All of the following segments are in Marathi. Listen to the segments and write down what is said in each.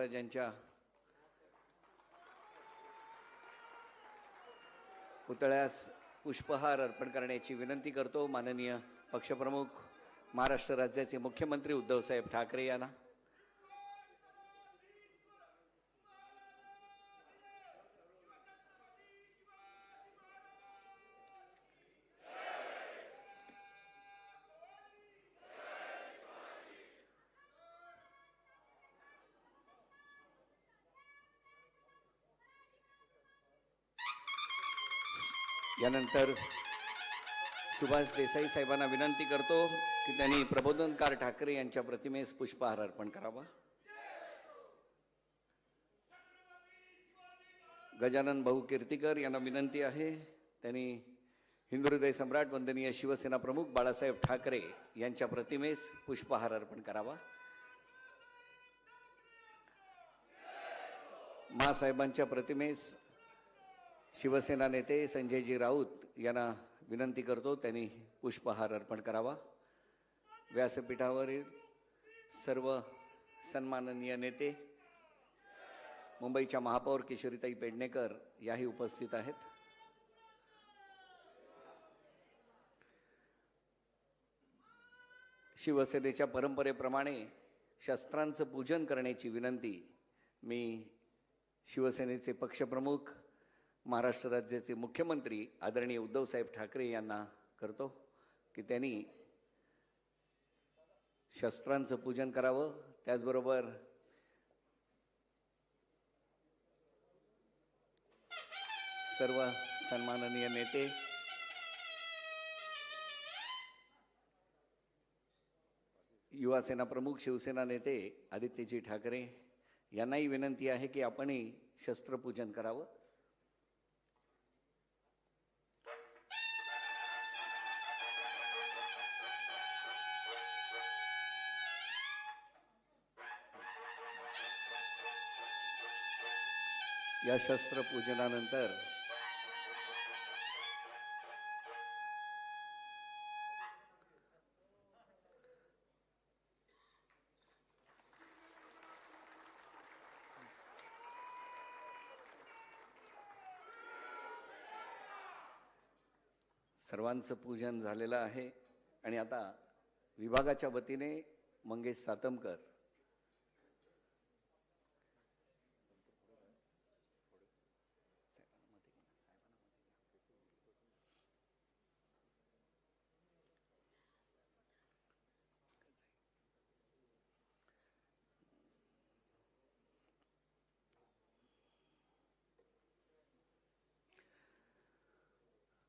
ज्यांच्या पुतळ्यास पुष्पहार अर्पण करण्याची विनंती करतो माननीय पक्षप्रमुख महाराष्ट्र राज्याचे मुख्यमंत्री उद्धवसाहेब ठाकरे यांना। यानंतर सुभाष देसाई साहेबांना विनंती करतो की त्यांनी प्रबोधनकार ठाकरे यांच्या प्रतिमेस पुष्पहार अर्पण करावा। गजानन भाऊ कीर्तिकर यांना विनंती आहे त्यांनी हिंदुहृदय सम्राट वंदनीय शिवसेना प्रमुख बाळासाहेब ठाकरे यांच्या प्रतिमेस पुष्पहार अर्पण करावा। मासाहेबांच्या प्रतिमेस शिवसेना नेते संजयजी राऊत यांना विनंती करतो त्यांनी पुष्पहार अर्पण करावा। व्यासपीठावरील सर्व सन्माननीय नेते मुंबईच्या महापौर किशोरीताई पेडणेकर याही उपस्थित आहेत। शिवसेनेच्या परंपरेप्रमाणे शस्त्रांचं पूजन करण्याची विनंती मी शिवसेनेचे पक्षप्रमुख महाराष्ट्र राज्याचे मुख्यमंत्री आदरणीय उद्धवसाहेब ठाकरे यांना करतो की त्यांनी शस्त्रांचं पूजन करावं। त्याचबरोबर सर्व सन्माननीय नेते युवा सेना प्रमुख शिवसेना नेते आदित्यजी ठाकरे यांनाही विनंती आहे की आपणही शस्त्रपूजन करावं। या शस्त्रपूजनानंतर सर्वांचं पूजन झालेलं आहे आणि आता विभागाच्या वतीने मंगेश सातमकर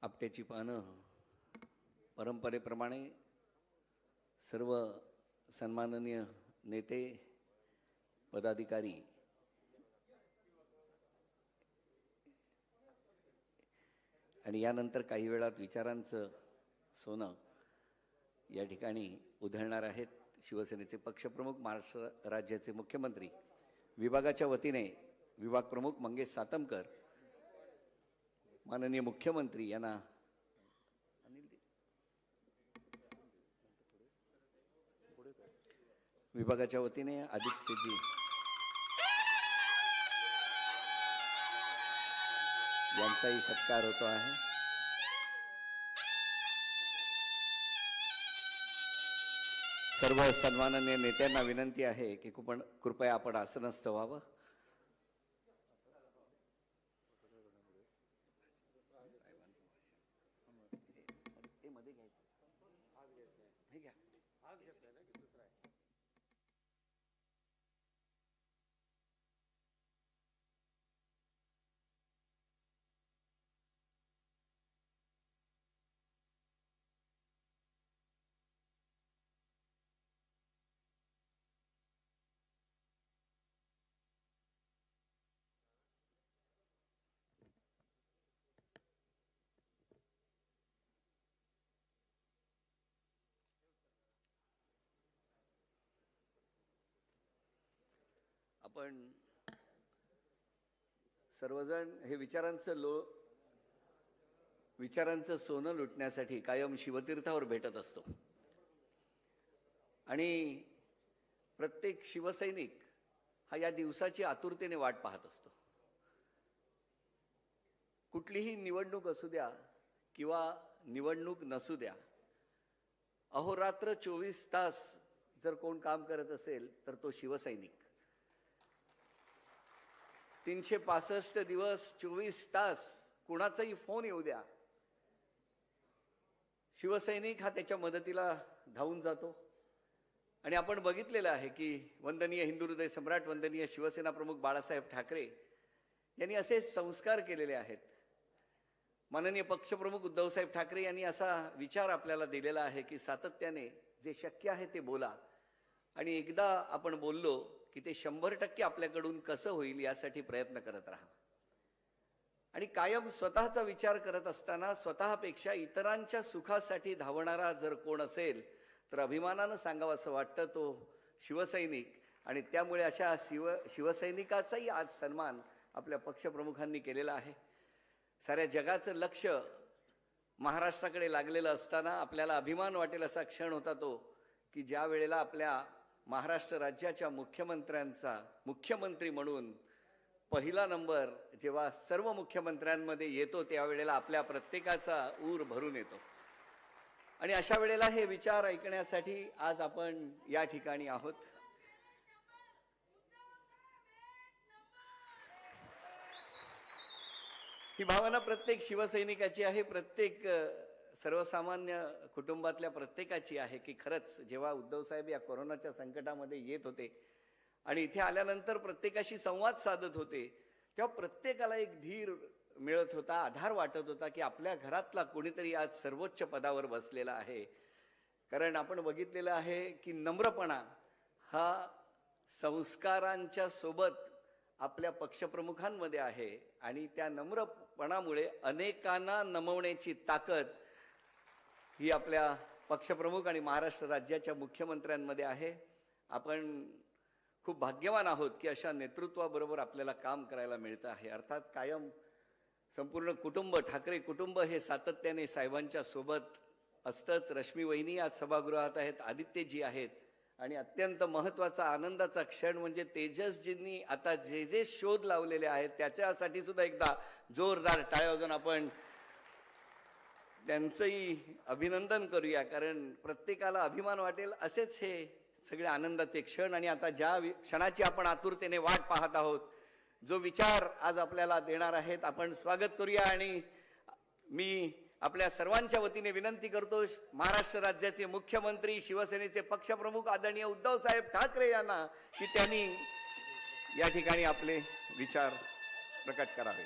आपट्याची पानं परंपरेप्रमाणे सर्व सन्माननीय नेते पदाधिकारी आणि यानंतर काही वेळात विचारांचं सोनं या ठिकाणी उधळणार आहेत। शिवसेनेचे पक्षप्रमुख महाराष्ट्र राज्याचे मुख्यमंत्री विभागाच्या वतीने विभाग प्रमुख मंगेश सातमकर माननीय मुख्यमंत्री यांना विभागाच्या वतीने आदित्यजी यांचाही सत्कार होतो आहे। सर्व सन्माननीय नेत्यांना विनंती आहे की कृपया आपण आसनस्थ व्हावं। आपण सर्वजण हे विचारांचं सोनं लुटण्यासाठी कायम शिवतीर्थावर भेटत असतो आणि प्रत्येक शिवसैनिक हा या दिवसाची आतुरतेने वाट पाहत असतो. कुठलीही निवडणूक असू द्या किंवा निवडणूक नसू द्या, अहोरात्र 24 तास जर कोण काम करत असेल तर तो शिवसैनिक. 365 दिवस 24 तास कुणाचाही फोन येऊ द्या, शिवसैनिक हा त्याच्या मदतीला धावून जातो. आणि आपण बघितलेलं आहे की वंदनीय हिंदू हृदय सम्राट, वंदनीय शिवसेना प्रमुख बाळासाहेब ठाकरे यांनी असे संस्कार केलेले आहेत. माननीय पक्षप्रमुख उद्धवसाहेब ठाकरे यांनी असा विचार आपल्याला दिलेला आहे की सातत्याने जे शक्य आहे ते बोला, आणि एकदा आपण बोललो की ते 100% आपल्याकडून कसं होईल यासाठी प्रयत्न करत राहा. आणि कायम स्वतःचा विचार करत असताना स्वतःपेक्षा इतरांच्या सुखासाठी धावणारा जर कोण असेल तर अभिमानानं सांगावं असं वाटतं तो शिवसैनिक. आणि त्यामुळे अशा शिवसैनिकाचाही आज सन्मान आपल्या पक्षप्रमुखांनी केलेला आहे. साऱ्या जगाचं लक्ष महाराष्ट्राकडे लागलेलं असताना आपल्याला अभिमान वाटेल असा क्षण होता तो की ज्या वेळेला आपल्या महाराष्ट्र राज्याच्या मुख्यमंत्री म्हणून पहिला नंबर जेव्हा सर्व मुख्यमंत्र्यांमध्ये येतो त्यावेळेला आपल्या प्रत्येकाचा ऊर भरून येतो. आणि अशा वेळेला हे विचार ऐकण्यासाठी आज आपण या ठिकाणी आहोत. ही भावना प्रत्येक शिवसैनिकाची आहे, प्रत्येक सर्वसामान्य कुटुंबातल्या प्रत्येकाची आहे की खरंच जेव्हा उद्धवसाहेब या कोरोनाच्या संकटामध्ये येत होते आणि इथे आल्यानंतर प्रत्येकाशी संवाद साधत होते, तेव्हा प्रत्येकाला एक धीर मिळत होता, आधार वाटत होता की आपल्या घरातला कोणीतरी आज सर्वोच्च पदावर बसलेला आहे. कारण आपण बघितलेलं आहे की नम्रपणा हा संस्कारांच्या सोबत आपल्या पक्षप्रमुखांमध्ये आहे आणि त्या नम्रपणामुळे अनेकांना नमवण्याची ताकद ही आपल्या पक्षप्रमुख आणि महाराष्ट्र राज्याच्या मुख्यमंत्र्यांमध्ये आहे. आपण खूप भाग्यवान आहोत की अशा नेतृत्वाबरोबर आपल्याला काम करायला मिळतं आहे. अर्थात कायम संपूर्ण कुटुंब, ठाकरे कुटुंब हे सातत्याने साहेबांच्या सोबत असतंच. रश्मी वहिनी आज सभागृहात आहेत, आदित्यजी आहेत, आणि अत्यंत महत्त्वाचा आनंदाचा क्षण म्हणजे तेजसजींनी आता जे जे शोध लावलेले आहेत त्याच्यासाठी सुद्धा एकदा जोरदार टाळ्या वाजवून आपण त्यांचंही अभिनंदन करूया. कारण प्रत्येकाला अभिमान वाटेल असेच हे सगळे आनंदाचे क्षण. आणि आता ज्या क्षणाची आपण आतुरतेने वाट पाहत आहोत, जो विचार आज आपल्याला देणार आहेत, आपण स्वागत करूया. आणि मी आपल्या सर्वांच्या वतीने विनंती करतो महाराष्ट्र राज्याचे मुख्यमंत्री, शिवसेनेचे पक्षप्रमुख आदरणीय उद्धवसाहेब ठाकरे यांना की त्यांनी या ठिकाणी आपले विचार प्रकट करावे.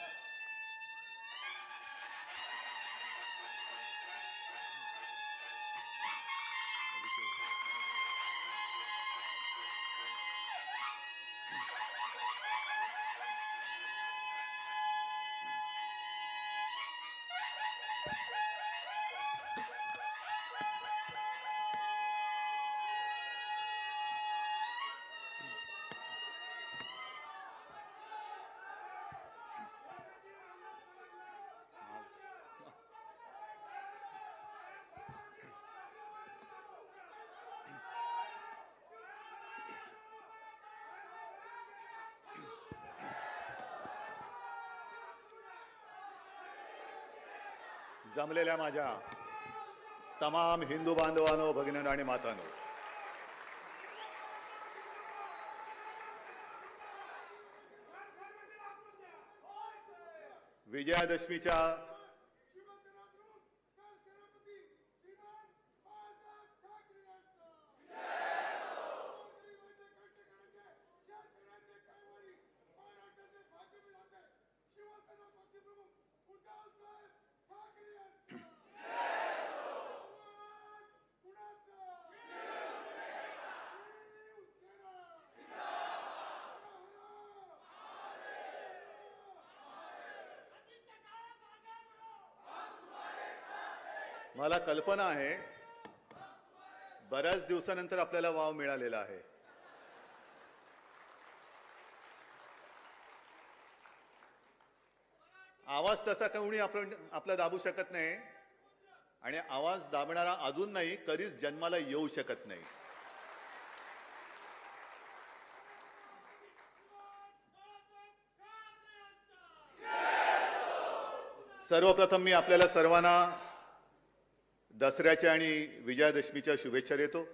जमलेल्या माझ्या तमाम हिंदू बांधवांनो, भगिनींनो आणि मातांनो, विजयादशमीच्या मला कल्पना आहे बऱ्याच दिवसानंतर आपल्याला वाव मिळालेला आहे. आवाज तसा कोणी आपला दाबू शकत नाही आणि आवाज दाबणारा अजून नाही, कधीच जन्माला येऊ शकत नाही. सर्वप्रथम मी आपल्याला सर्वांना दसऱ्याच्या आणि विजयादशमीच्या शुभेच्छा देतो.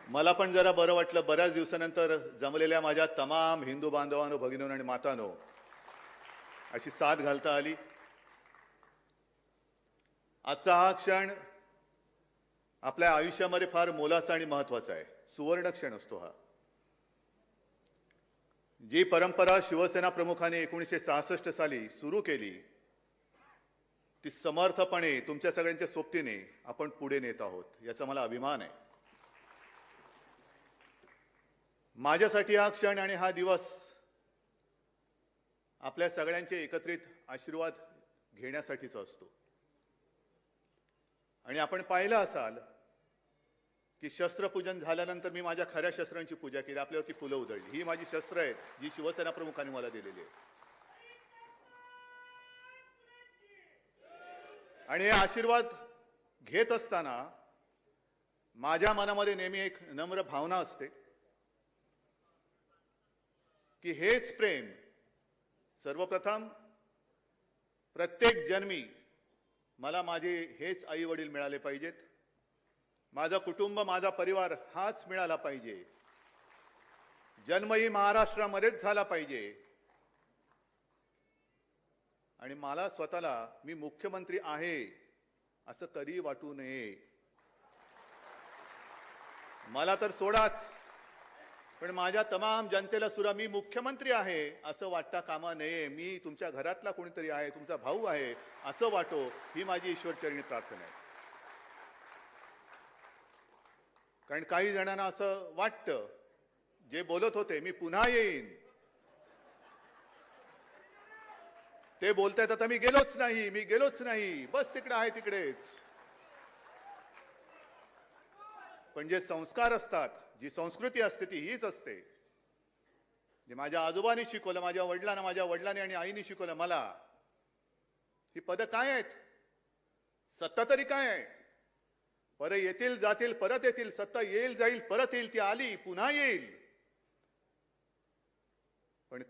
मला पण जरा बरं वाटलं, बऱ्याच दिवसानंतर जमलेल्या माझ्या तमाम हिंदू बांधवांनो, भगिनींनो आणि मातांनो अशी साथ घालता आली. आजचा हा क्षण आपल्या आयुष्यामध्ये फार मोलाचा आणि महत्वाचा आहे. सुवर्ण क्षण असतो हा. जी परंपरा शिवसेना प्रमुखांनी 1966 साली सुरू केली ती समर्थपणे तुमच्या सगळ्यांच्या सोबतीने आपण पुढे नेत आहोत, याचा मला अभिमान आहे. माझ्यासाठी हा क्षण आणि हा दिवस आपल्या सगळ्यांचे एकत्रित आशीर्वाद घेण्यासाठीचा असतो. आणि आपण पाहिलं असाल की शस्त्रपूजन झाल्यानंतर मी माझ्या खऱ्या शस्त्रांची पूजा केली, आपल्यावरती फुलं उधळली. ही माझी शस्त्र आहेत जी शिवसेना प्रमुखांनी मला दिलेली आहे. आणि हे आशीर्वाद घेत असताना माझ्या मनामध्ये नेहमी एक नम्र भावना असते की हेच प्रेम सर्वप्रथम प्रत्येक जन्मी मला माझे हेच आई वडील मिळाले पाहिजेत, माझं कुटुंब, माझा परिवार हाच मिळाला पाहिजे, जन्मही महाराष्ट्रामध्येच झाला पाहिजे आणि मला स्वतःला मी मुख्यमंत्री आहे असं कधी वाटू नये. मला तर सोडाच, पण माझ्या तमाम जनतेला सुद्धा मी मुख्यमंत्री आहे असं वाटता कामा नये. मी तुमच्या घरातला कोणीतरी आहे, तुमचा भाऊ आहे असं वाटो, ही माझी ईश्वरचरणी प्रार्थना आहे. कारण काही जणांना असं वाटतं, जे बोलत होते मी पुन्हा येईन, ते बोलतायत आता मी गेलोच नाही, बस तिकडे आहे तिकडेच. पण जे संस्कार असतात, जी संस्कृती असते ती हीच असते. जे माझ्या आजोबांनी शिकवलं, माझ्या वडिलांनी आणि आईने शिकवलं मला, ही पदं काय आहेत, सत्ता तरी काय आहे. परत येतील जातील परत येतील, सत्ता येईल जाईल परत येईल, ती आली पुन्हा येईल. पण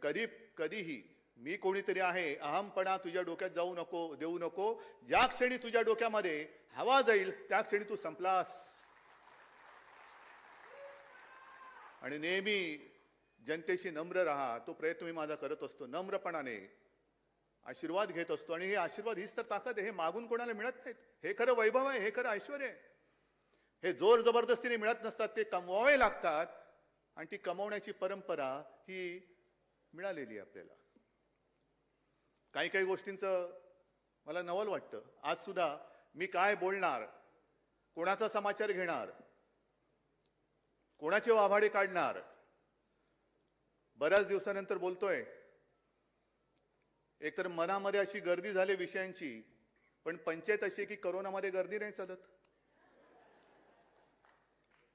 कधीही मी कोणीतरी आहे अहमपणा तुझ्या डोक्यात देऊ नको. ज्या क्षणी तुझ्या डोक्यामध्ये हवा जाईल त्या क्षणी तू संपलास. आणि नेहमी जनतेशी नम्र राहा, तो प्रयत्न मी माझा करत असतो. नम्रपणाने आशीर्वाद घेत असतो आणि हे आशीर्वाद हीच तर ताकद आहे. हे मागून कोणाला मिळत नाहीत. हे खरं वैभव आहे, हे खरं ऐश्वर्य आहे. हे जोर जबरदस्तीने मिळत नसतात, ते कमवावे लागतात आणि ती कमवण्याची परंपरा ही मिळालेली आहे आपल्याला. काही गोष्टींचं मला नवल वाटतं. आज सुद्धा मी काय बोलणार, कोणाचा समाचार घेणार, कोणाचे वाभाडे काढणार, बऱ्याच दिवसानंतर बोलतोय. एकतर मनामध्ये अशी गर्दी झाली विषयांची, पण पंचायत अशी की करोनामध्ये गर्दी नाही चालत.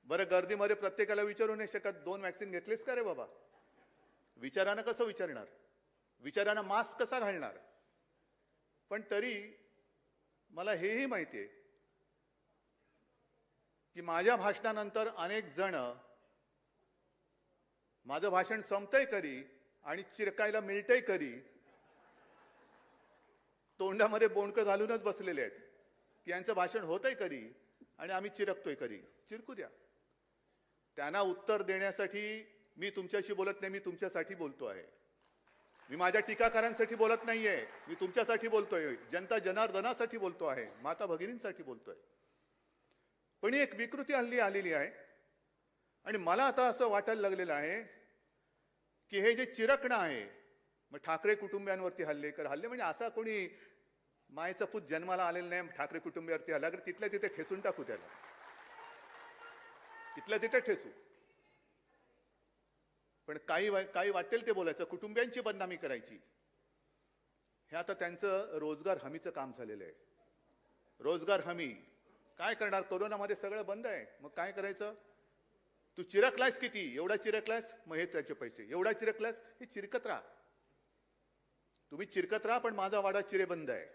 बरं, गर्दीमध्ये प्रत्येकाला विचारू नाही शकत 2 वॅक्सिन घेतलीस का रे बाबा. विचारानं कसं विचारणार, विचारानं मास्क कसा घालणार. पण तरी मला हेही माहिती आहे की माझ्या भाषणानंतर अनेक जण माझं भाषण संपतंय कधी आणि चिरकायला मिळतंय कधी तोंडामध्ये बोंडकं घालूनच बसलेले आहेत की यांचं भाषण होतंय कधी आणि आम्ही चिरकतोय कधी. चिरकू द्या. त्यांना उत्तर देण्यासाठी मी तुमच्याशी बोलत नाही, मी तुमच्यासाठी बोलतो आहे. मी माझ्या टीकाकारांसाठी बोलत नाहीये, मी तुमच्यासाठी बोलतोय, जनता जनार्दनासाठी बोलतो आहे, माता भगिनींसाठी बोलतोय. पण ही एक विकृती हल्ली आलेली आहे आणि मला आता असं वाटायला लागलेलं आहे की हे जे चिरकणं आहे, मग ठाकरे कुटुंबियांवरती हल्ले म्हणजे असा कोणी मायचा पूत जन्माला आलेला नाही, ठाकरे कुटुंबियांवरती हल्ला कर, तिथल्या तिथे ठेचून टाकू त्याला, तिथल्या तिथे ठेचू. पण काही वाटेल ते बोलायचं, कुटुंबियांची बदनामी करायची. हे आता त्यांचं रोजगार हमीचं काम झालेलं आहे. रोजगार हमी काय करणार, कोरोनामध्ये सगळं बंद आहे, मग काय करायचं. तू चिरकलायस किती, एवढा चिरकलायस, मग हे त्याचे पैसे, एवढा चिरकलायस, हे चिरकत राहा. तुम्ही चिरकत राहा, पण माझा वाडा चिरेबंद आहे,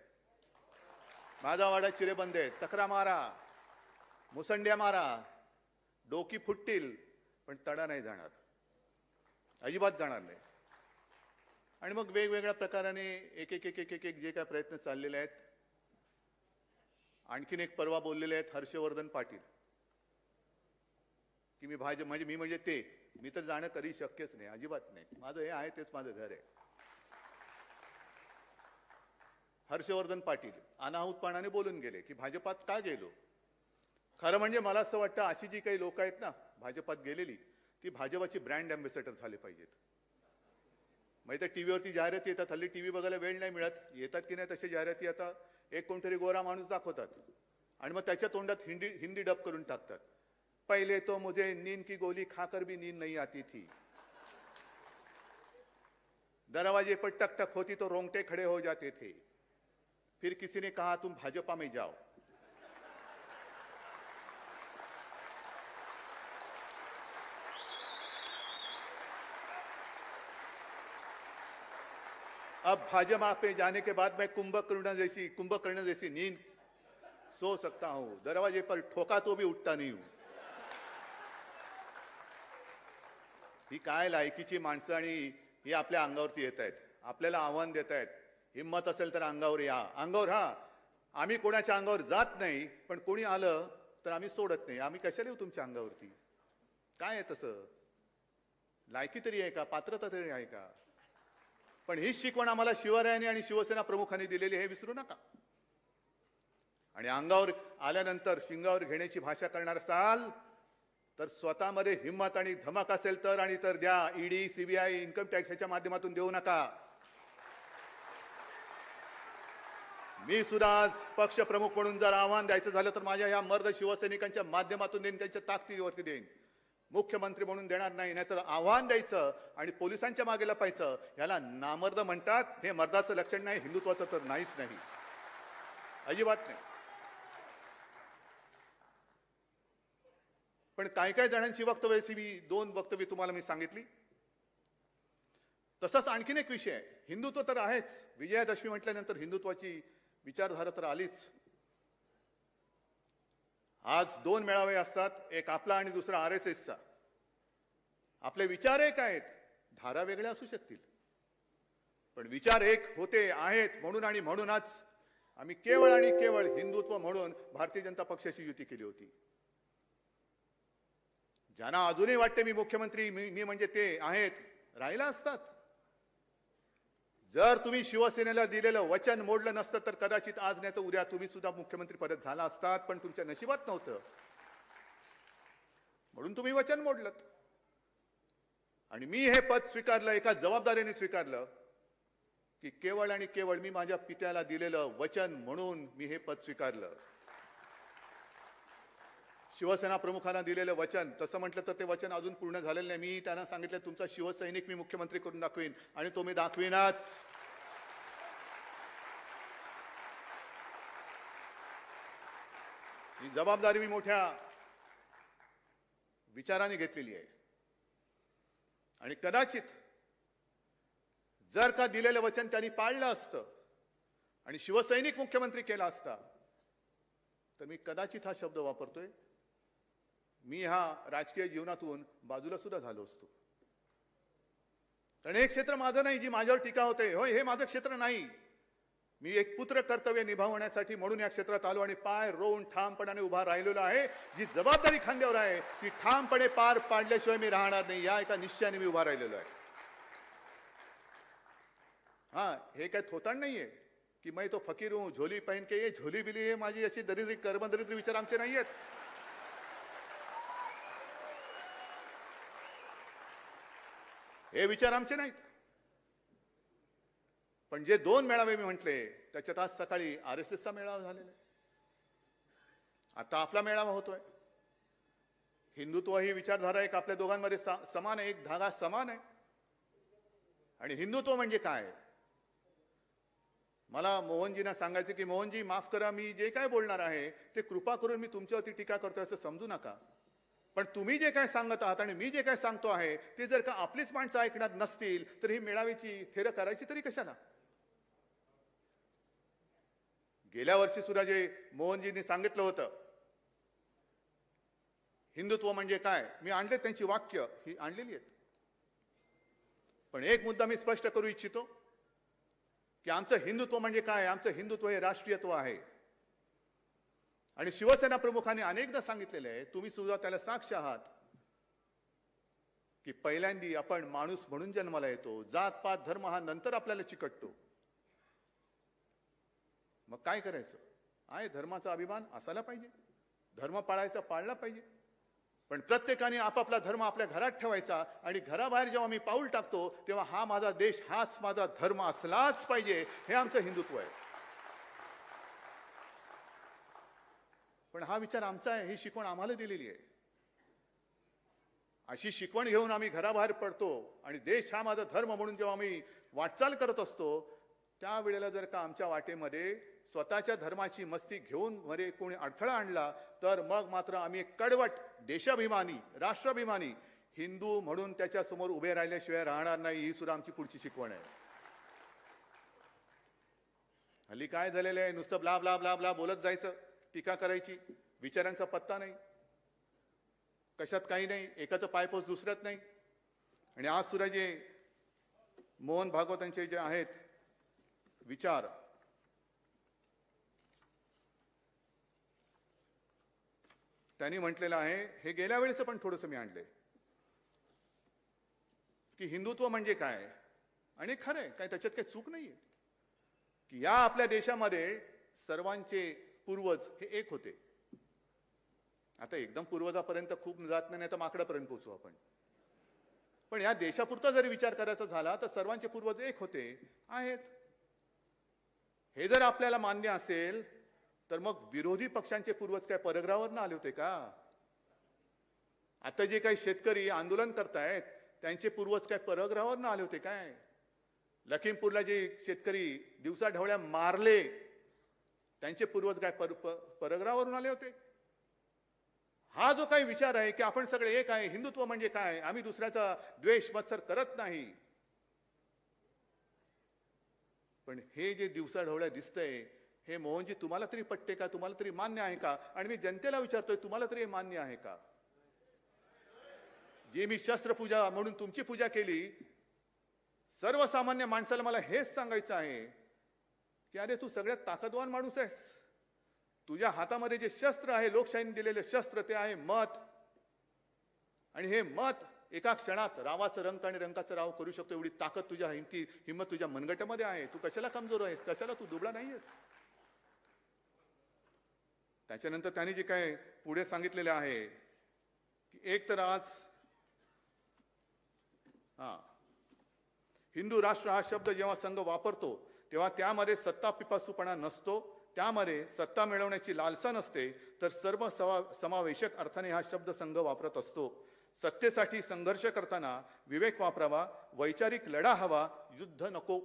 माझा वाडा चिरेबंद आहे. तक्रा मारा, मुसंड्या मारा, डोकी फुटतील, पण तडा नाही जाणार, अजिबात जाणार नाही. आणि मग वेगवेगळ्या प्रकाराने एक एक एक एक एक एक जे काय प्रयत्न चाललेले आहेत. आणखीन एक परवा बोललेले आहेत हर्षवर्धन पाटील की मी म्हणजे ते मी तर जाणं कधी शक्यच नाही, अजिबात नाही. माझं हे आहे तेच माझं घर आहे. हर्षवर्धन पाटील अनाहूतपणाने बोलून गेले की भाजपात का गेलो. खरं म्हणजे मला असं वाटतं अशी जी काही लोक आहेत ना भाजपात गेलेली ती भाजपाची ब्रँड अँबॅसेडर झाले पाहिजेत. माहिती आहे टीव्हीवरती जाहिराती येतात, हल्ली टीव्ही बघायला वेळ नाही मिळत, येतात की नाही तशा जाहिराती आता एक कोणतरी गोरा माणूस दाखवतात आणि मग त्याच्या तोंडात हिंदी डब करून टाकतात. पहले तो मुझे नींद की गोली खाकर भी नींद नहीं आती थी, दरवाजे पर टक टक होती तो रोंगटे खड़े हो जाते थे, फिर किसी ने कहा तुम भाजपा में जाओ. अब भाजपा पे जाने के बाद मैं कुंभकर्ण जैसी नींद सो सकता हूं, दरवाजे पर ठोका तो भी उठता नहीं हूं. ही काय लायकीची माणसं आणि ही आपल्या अंगावरती येत आहेत, आपल्याला आव्हान देत आहेत. हिम्मत असेल तर अंगावर या. अंगावर हा, आम्ही कोणाच्या अंगावर जात नाही, पण कोणी आलं तर आम्ही सोडत नाही. आम्ही कशाला येऊ तुमच्या अंगावरती. काय आहे तसं, लायकी तरी आहे का, पात्रता तरी आहे का. पण हीच शिकवण आम्हाला शिवरायांनी आणि शिवसेना प्रमुखांनी दिलेली हे विसरू नका. आणि अंगावर आल्यानंतर शिंगावर घेण्याची भाषा करणार असाल तर स्वतःमध्ये हिम्मत आणि धमक असेल तर, आणि तर द्या. ईडी, सीबीआय, इन्कम टॅक्सच्या माध्यमातून देऊ नका. मी सुद्धा आज पक्ष प्रमुख म्हणून जर आव्हान द्यायचं झालं तर माझ्या या मर्द शिवसैनिकांच्या माध्यमातून देईन, त्यांच्या ताकदीवरती देईन. मुख्यमंत्री म्हणून देणार नाही. नाहीतर आव्हान द्यायचं आणि पोलिसांच्या मागे लपायचं, याला नामर्द म्हणतात. हे मर्दाचं लक्षण नाही, हिंदुत्वाचं तर नाहीच नाही, अजिबात नाही. पण काही काही जणांची वक्तव्याची मी 2 वक्तव्य तुम्हाला मी सांगितली. तसंच आणखीन एक विषय आहे. हिंदुत्व तर आहेच, विजयादशमी म्हटल्यानंतर हिंदुत्वाची विचारधारा तर आलीच. आज 2 मेळावे असतात, एक आपला आणि दुसरा RSSचा. आपले विचार एक आहेत, धारा वेगळ्या असू शकतील, पण विचार एक होते आहेत. म्हणून आणि म्हणूनच आम्ही केवळ आणि केवळ हिंदुत्व म्हणून भारतीय जनता पक्षाशी युती केली होती. ज्यांना अजूनही वाटते मी मुख्यमंत्री, मी म्हणजे ते आहेत, राहिला असतात. जर तुम्ही शिवसेनेला दिलेलं वचन मोडलं नसतं तर कदाचित आज नाही तर उद्या तुम्ही सुद्धा मुख्यमंत्री परत झाला असतात, पण तुमच्या नशिबात नव्हतं. म्हणून तुम्ही वचन मोडलं. आणि मी हे पद स्वीकारलं, एका जबाबदारीने स्वीकारलं की केवळ आणि केवळ मी माझ्या पित्याला दिलेलं वचन म्हणून मी हे पद स्वीकारलं. शिवसेना प्रमुखांना दिलेलं वचन, तसं म्हटलं तर ते वचन अजून पूर्ण झालेलं नाही. मी त्यांना सांगितलं तुमचा शिवसैनिक मी मुख्यमंत्री करून दाखवीन, आणि तो मी दाखवीनच. ही जबाबदारी मी मोठ्या विचाराने घेतलेली आहे. आणि कदाचित जर का दिलेलं वचन त्यांनी पाळलं असतं आणि शिवसैनिक मुख्यमंत्री केला असता तर मी कदाचित हा शब्द वापरतोय, मी हा राजकीय जीवनातून बाजूला सुद्धा झालो असतो. कारण हे क्षेत्र माझं नाही जी माझ्यावर टीका होते. होय, हे माझं क्षेत्र नाही. मी एक पुत्र कर्तव्य निभावण्यासाठी म्हणून या क्षेत्रात आलो आणि पाय रोवून ठामपणाने उभा राहिलेलो आहे. जी जबाबदारी खांद्यावर आहे ती ठामपणे पार पाडल्याशिवाय मी राहणार नाही, या एका निश्चयाने मी उभा राहिलेलो आहे. हा, हे काय थोतांड नाहीये की मैं तो फकीर हूं, झोली पहन के, ये झोली बिली हे माझी अशी दरिद्री कर्मदरिद्री विचार आमचे नाहीयेत. हे विचार आमचे नाहीत. पण जे 2 मेळावे मी म्हटले त्याच्यात आज सकाळी RSSचा मेळावा झालेला आहे, आता आपला मेळावा होतोय. हिंदुत्व ही विचारधारा एक आपल्या दोघांमध्ये समान आहे, एक धागा समान आहे. आणि हिंदुत्व म्हणजे काय, मला मोहनजींना सांगायचं की मोहनजी माफ करा, मी जे काय बोलणार आहे ते कृपा करून मी तुमच्यावरती टीका करतोय असं समजू नका. पण तुम्ही जे काय सांगत आहात आणि मी जे काय सांगतो आहे ते जर का आपलीच माणसं ऐकणार नसतील तर ही मेळाव्याची थेर करायची तरी कशाला. गेल्या वर्षी सुद्धा जे मोहनजींनी सांगितलं होतं हिंदुत्व म्हणजे काय, मी आणले त्यांची वाक्य ही आणलेली आहेत. पण एक मुद्दा मी स्पष्ट करू इच्छितो की आमचं हिंदुत्व म्हणजे काय. आमचं हिंदुत्व हे राष्ट्रीयत्व आहे. आणि शिवसेना प्रमुखांनी अनेकदा सांगितलेलं आहे, तुम्ही सुद्धा त्याला साक्ष आहात, की पहिल्यांदी आपण माणूस म्हणून जन्माला येतो. जात पात धर्म हा नंतर आपल्याला चिकटतो. मग काय करायचं आहे. धर्माचा अभिमान असायला पाहिजे. धर्म पाळायचा पाळला पाहिजे. पण प्रत्येकाने आपापला धर्म आपल्या घरात ठेवायचा आणि घराबाहेर जेव्हा मी पाऊल टाकतो तेव्हा हा माझा देश, हाच माझा धर्म असलाच पाहिजे. हे आमचं हिंदुत्व आहे. पण हा विचार आमचा आहे. ही शिकवण आम्हाला दिलेली आहे. अशी शिकवण घेऊन आम्ही घराबाहेर पडतो आणि देश हा माझा धर्म म्हणून जेव्हा आम्ही वाटचाल करत असतो त्यावेळेला जर का आमच्या वाटेमध्ये स्वतःच्या धर्माची मस्ती घेऊन मध्ये कोणी अडथळा आणला तर मग मात्र आम्ही एक कडवट देशाभिमानी, राष्ट्राभिमानी हिंदू म्हणून त्याच्या समोर उभे राहिल्याशिवाय राहणार नाही. ही सुद्धा आमची पुढची शिकवण आहे. हल्ली काय झालेलं आहे, नुसतं ब्ला ब्ला ब्ला ब्ला बोलत जायचं, टीका करायची, विचारांचा पत्ता नाही, कशात काही नाही, एकाचं पायपोस दुसऱ्यात नाही. आणि आज सुद्धा जे मोहन भागवतांचे जे आहेत विचार, त्यांनी म्हटलेलं आहे, हे गेल्या वेळेचं पण थोडंसं मी आणलंय, की हिंदुत्व म्हणजे काय. आणि खरं आहे, काय त्याच्यात काही चूक नाहीये, की या आपल्या देशामध्ये सर्वांचे पूर्वज हे एक होते. आता एकदम पूर्वजापर्यंत खूप जात नाही तर माकडापर्यंत पोहोचू आपण. पण या देशापुरता जरी विचार करायचा झाला तर सर्वांचे पूर्वज एक होते, आहेत. हे जर आपल्याला मान्य असेल तर मग विरोधी पक्षांचे पूर्वज काय परग्रहावरनं आले होते का. आता जे काही शेतकरी आंदोलन करतायत त्यांचे पूर्वज काय परग्रहावरनं आले होते काय. लखीमपूरला जे शेतकरी दिवसा ढवळ्या मारले त्यांचे पूर्वज काय परग्रहावरून आले होते. हा जो काही विचार आहे की आपण सगळे एक आहे, हिंदुत्व म्हणजे काय, आम्ही दुसऱ्याचा द्वेष मत्सर करत नाही, पण हे जे दिवसा ढवळ्या दिसतंय हे मोहनजी तुम्हाला तरी पटते का, तुम्हाला तरी मान्य आहे का. आणि मी जनतेला विचारतोय, तुम्हाला तरी हे मान्य आहे का. जे मी शस्त्रपूजा म्हणून तुमची पूजा केली, सर्वसामान्य माणसाला मला हेच सांगायचं आहे की अरे तू सगळ्यात ताकदवान माणूस आहेस. तुझ्या हातामध्ये जे शस्त्र आहे, लोकशाहीने दिलेले शस्त्र, ते आहे मत. आणि हे मत एका क्षणात रावाचं रंक आणि रंकाचं राव करू शकतो एवढी ताकद तुझ्या हिंमत तुझ्या मनगटामध्ये आहे. तू कशाला कमजोर आहेस, कशाला तू दुबळा नाहीयेस. त्याच्यानंतर त्यांनी जे काय पुढे सांगितलेले आहे की एक तर आज हिंदू राष्ट्र हा शब्द जेव्हा संघ वापरतो तेव्हा त्यामध्ये सत्ता पिपासूपणा नसतो, त्यामध्ये सत्ता मिळवण्याची लालसा नसते, तर सर्व समावेशक अर्थाने हा शब्द संघ वापरत असतो. सत्तेसाठी संघर्ष करताना विवेक वापरावा, वैचारिक लढा हवा, युद्ध नको.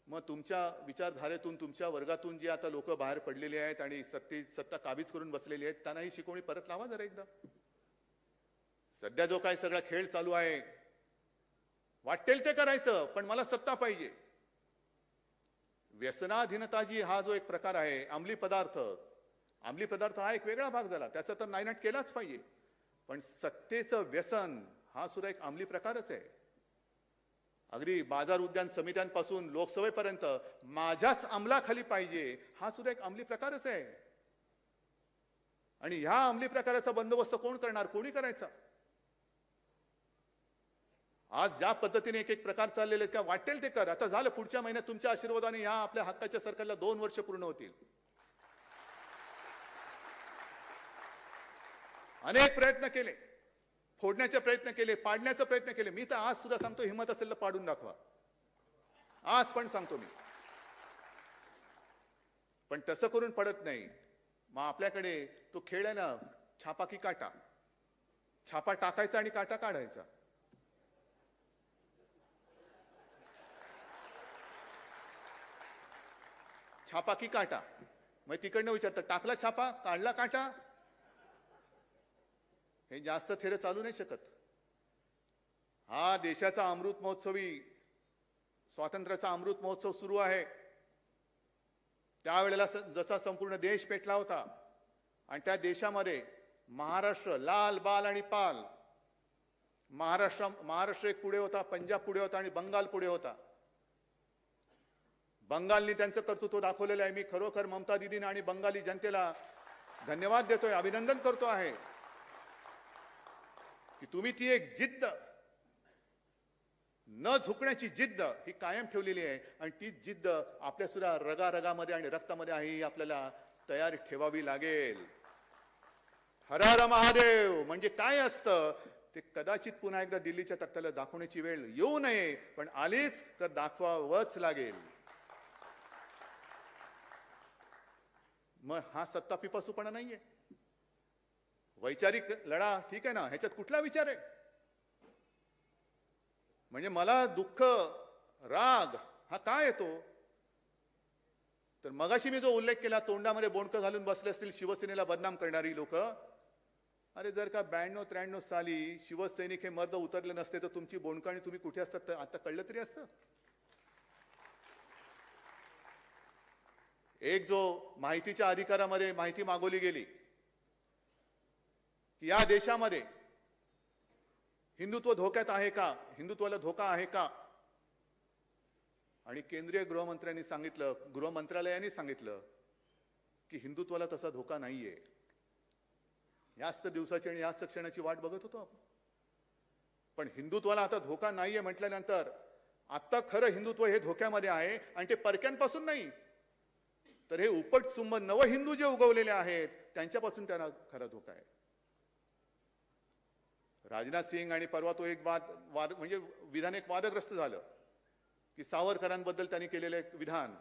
मग तुमच्या विचारधारेतून, तुमच्या वर्गातून जे आता लोक बाहेर पडलेले आहेत आणि सत्ता काबीज करून बसलेली आहेत त्यांना ही शिकवणी परत लावा जरा एकदा. सध्या जो काही सगळा खेळ चालू आहे, वाटेल ते करायचं पण मला सत्ता पाहिजे. व्यसनाधीनता जी हा जो एक प्रकार आहे, अंमली पदार्थ हा एक वेगळा भाग झाला, त्याचा तर नायनाट केलाच पाहिजे. पण सत्तेचं व्यसन हा सुद्धा एक अंमली प्रकारच आहे. अगदी बाजार उद्यान समित्यांपासून लोकसभेपर्यंत माझ्याच अंमलाखाली पाहिजे हा सुद्धा एक अंमली प्रकारच आहे. आणि ह्या अंमली प्रकाराचा बंदोबस्त कोण करणार, कोणी करायचा. आज ज्या पद्धतीने एक एक प्रकार चाललेले आहेत का वाटेल ते कर. आता झालं, पुढच्या महिन्यात तुमच्या आशीर्वादाने ह्या आपल्या हक्काच्या सरकारला 2 वर्ष पूर्ण होतील. अनेक प्रयत्न केले, फोडण्याचे प्रयत्न केले, पाडण्याचा प्रयत्न केले. मी तर आज सुद्धा सांगतो, हिंमत असेल तर पाडून दाखवा. आज पण सांगतो मी. पण तसं करून पडत नाही. मग आपल्याकडे तो खेळ आहे ना, छापा की काटा. छापा टाकायचा आणि काटा काढायचा. छापा की काटा. मग तिकडनं विचारतं, टाकला छापा, काढला काटा. हे जास्त थेरं चालू नाही शकत. हा देशाचा अमृत महोत्सवी, स्वातंत्र्याचा अमृत महोत्सव सुरू आहे. त्यावेळेला जसा संपूर्ण देश पेटला होता आणि त्या देशामध्ये महाराष्ट्र लाल, बाल आणि पाल महाराष्ट्र एक पुढे होता, पंजाब पुढे होता आणि बंगाल पुढे होता. बंगालनी त्यांचं कर्तृत्व दाखवलेलं आहे. मी खरोखर ममता दीदींना आणि बंगाली जनतेला धन्यवाद देतोय, अभिनंदन करतो आहे की तुम्ही ती एक जिद्द, न झुकण्याची जिद्द ही कायम ठेवलेली आहे. आणि ती जिद्द आपल्या सुद्धा रगारगामध्ये आणि रक्तामध्ये आहे, ही आपल्याला तयारी ठेवावी लागेल. हर हर महादेव म्हणजे काय असतं ते कदाचित पुन्हा एकदा दिल्लीच्या तख्त्याला दाखवण्याची वेळ येऊ नये, पण आलीच तर दाखवावंच लागेल. मग हा सत्ता पिपासूपणा नाहीये. वैचारिक लढा ठीक आहे ना, ह्याच्यात कुठला विचार आहे? म्हणजे मला दुःख, राग हा काय येतो? तर मगाशी मी जो उल्लेख केला, तोंडामध्ये बोंडकं घालून बसले असतील शिवसेनेला बदनाम करणारी लोक. अरे जर का 92-93 साली शिवसैनिक हे मर्द उतरले नसते तर तुमची बोंडकं आणि तुम्ही कुठे असतात आता कळलं तरी असतं. एक जो माहितीच्या अधिकारामध्ये माहिती मागवली गेली की या देशामध्ये हिंदुत्व धोक्यात आहे का, हिंदुत्वाला धोका आहे का, आणि केंद्रीय गृहमंत्र्यांनी सांगितलं, गृह मंत्रालयाने सांगितलं की हिंदुत्वाला तसा धोका नाहीये. याच तर दिवसाची आणि याच क्षणाची वाट बघत होतो आपण. पण हिंदुत्वाला आता धोका नाहीये म्हटल्यानंतर आता खरं हिंदुत्व हे धोक्यामध्ये आहे, आणि ते परक्यांपासून नाही तर हे उपटसुंब नव हिंदू जे उगवलेले आहेत त्यांच्यापासून त्यांना खरा धोका आहे. राजनाथ सिंग आणि परवा तो एक वाद म्हणजे विधान एक वादग्रस्त झालं की सावरकरांबद्दल त्यांनी केलेले विधान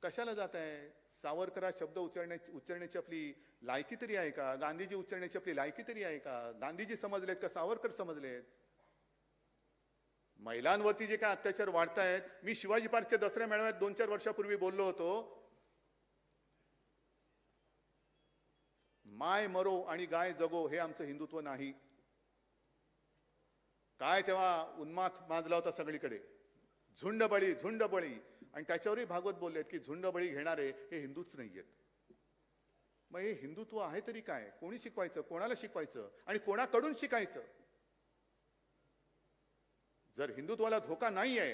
कशाला जात आहे? सावरकरा शब्द उच्चारण्याची आपली लायकी तरी आहे का? गांधीजी उच्चारण्याची आपली लायकी तरी आहे का? गांधीजी समजलेत का सावरकर समजलेत? महिलांवरती जे काय अत्याचार वाढतायत, मी शिवाजी पार्कच्या दसऱ्या मेळाव्यात 2-4 वर्षापूर्वी बोललो होतो, माय मरो आणि गाय जगो हे आमचं हिंदुत्व नाही. काय तेव्हा उन्माद माजला होता सगळीकडे, झुंडबळी झुंडबळी, आणि त्याच्यावरही भागवत बोललेत की झुंडबळी घेणारे हे हिंदूच नाहीयेत. मग हे हिंदुत्व आहे तरी काय? कोणी शिकवायचं, कोणाला शिकवायचं आणि कोणाकडून शिकायचं? जर हिंदुत्वाला धोका नाही आहे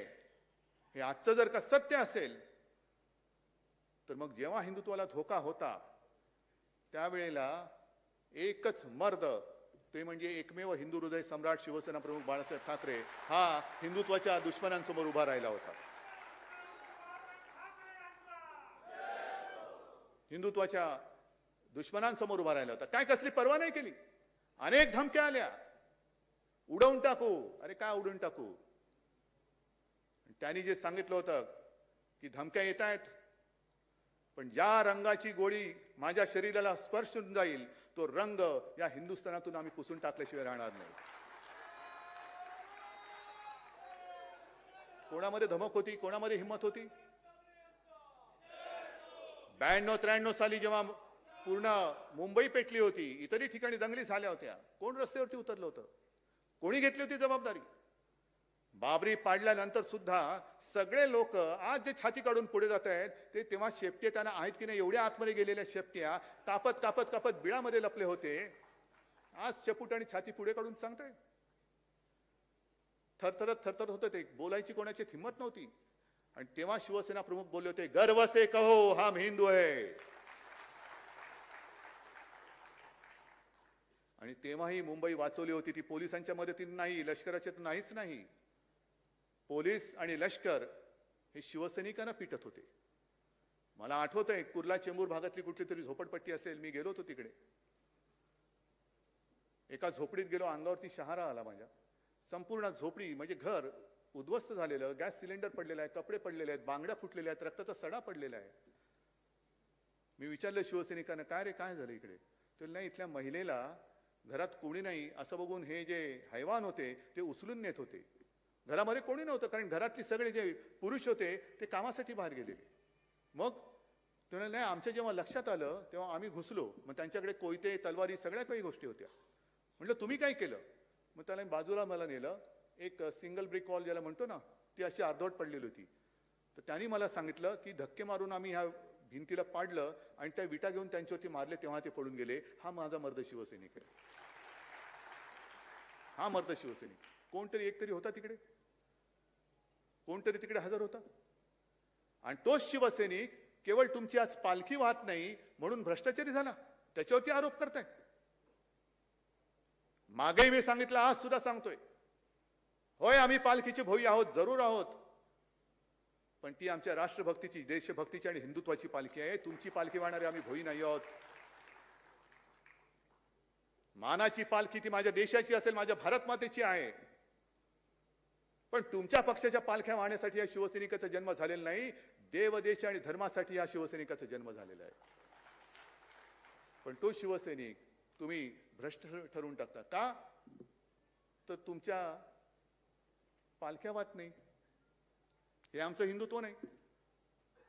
हे आजचं जर का सत्य असेल तर मग जेव्हा हिंदुत्वाला धोका होता त्यावेळेला एकच मर्द, ते म्हणजे एकमेव हिंदू हृदय सम्राट शिवसेना प्रमुख बाळासाहेब ठाकरे हा हिंदुत्वाच्या दुश्मनांसमोर उभा राहिला होता. हिंदुत्वाच्या दुश्मनांसमोर उभा राहिला होता. काय कसली पर्वा नाही केली. अनेक धमक्या आल्या, उडवून टाकू. अरे काय उडवून टाकू? त्यांनी जे सांगितलं होतं की धमक्या येत आहेत, पण ज्या रंगाची गोळी माझ्या शरीराला स्पर्श होऊन जाईल तो रंग या हिंदुस्थानातून आम्ही पुसून टाकल्याशिवाय राहणार नाही. कोणामध्ये धमक होती, कोणामध्ये हिंमत होती? 92-93 साली जेव्हा पूर्ण मुंबई पेटली होती, इतरही ठिकाणी दंगली झाल्या होत्या, कोण रस्त्यावरती उतरलं होतं? कोणी घेतली होती जबाबदारी? बाबरी पाडल्यानंतर सुद्धा सगळे लोक आज जे छाती काढून पुढे जात आहेत ते तेव्हा शेपटे त्यांना आहेत की नाही एवढ्या आतमध्ये गेलेल्या शेपट्या कापत कापत कापत बिळामध्ये लपले होते. आज शेपूट आणि छाती पुढे काढून सांगताय. थरथरत थरथरत होते ते, बोलायची कोणाची हिंमत नव्हती. आणि तेव्हा शिवसेना प्रमुख बोलले होते, गर्व से कहो हम हिंदू है. आणि तेव्हाही मुंबई वाचवली होती ती पोलिसांच्या मदतीने नाही, लष्कराच्या नाहीच नाही. पोलीस आणि लष्कर हे शिवसैनिकांना पिटत होते. मला आठवतंय कुर्ला चेंबूर भागातली कुठली तरी झोपडपट्टी असेल, मी गेलो होतो तिकडे. एका झोपडीत गेलो, अंगावरती शहारा आला माझ्या. संपूर्ण झोपडी म्हणजे घर उद्ध्वस्त झालेलं, गॅस सिलेंडर पडलेला आहे, कपडे पडलेले आहेत, बांगड्या फुटलेल्या आहेत, रक्ताचा सडा पडलेला आहे. मी विचारलं शिवसैनिकांना, काय रे काय झालं इकडे? तर नाही, इथल्या महिलेला घरात कोणी नाही असं बघून हे जे हैवान होते ते उचलून नेत होते. घरामध्ये कोणी नव्हतं, कारण घरातले सगळे जे पुरुष होते ते कामासाठी बाहेर गेलेले. मग ते नाही, आमच्या जेव्हा लक्षात आलं तेव्हा आम्ही घुसलो. मग त्यांच्याकडे कोयते, तलवारी, सगळ्या काही गोष्टी होत्या. म्हटलं तुम्ही काय केलं? मग त्याला बाजूला मला नेलं. एक सिंगल ब्रिक वॉल ज्याला म्हणतो ना, ती अशी अर्धवट पडलेली होती. तर त्यांनी मला सांगितलं की धक्के मारून आम्ही ह्या भिंतीला पाडलं आणि त्या विटा घेऊन त्यांच्यावरती मारले, तेव्हा ते पडून गेले. हा माझा मर्द शिवसैनिक आहे. हा मर्द शिवसैनिक. कोणतरी एक तरी होता तिकडे, कोणतरी तिकडे हजर होता. आणि तोच शिवसैनिक केवळ तुमची आज पालखी वाहत नाही म्हणून भ्रष्टाचारी झाला, त्याच्यावरती आरोप करताय. मागेही मी सांगितलं, आज सुद्धा सांगतोय, होय आम्ही पालखीचे भोई आहोत, जरूर आहोत, पण ती आमच्या राष्ट्रभक्तीची, देशभक्तीची आणि हिंदुत्वाची पालखी आहे. तुमची पालखी वाहणारे आम्ही भोई नाही आहोत. मानाची पालखी ती माझ्या देशाची असेल, माझ्या भारत मातेची आहे. पण तुमच्या पक्षाच्या पालख्या वाहण्यासाठी या शिवसैनिकाचा जन्म झालेला नाही. देव, देश आणि धर्मासाठी या शिवसैनिकाचा जन्म झालेला आहे. पण तो शिवसैनिक तुम्ही भ्रष्ट ठरवून टाकता का? तर तुमच्या पालख्या वाहत नाही. हे आमचं हिंदुत्व नाही.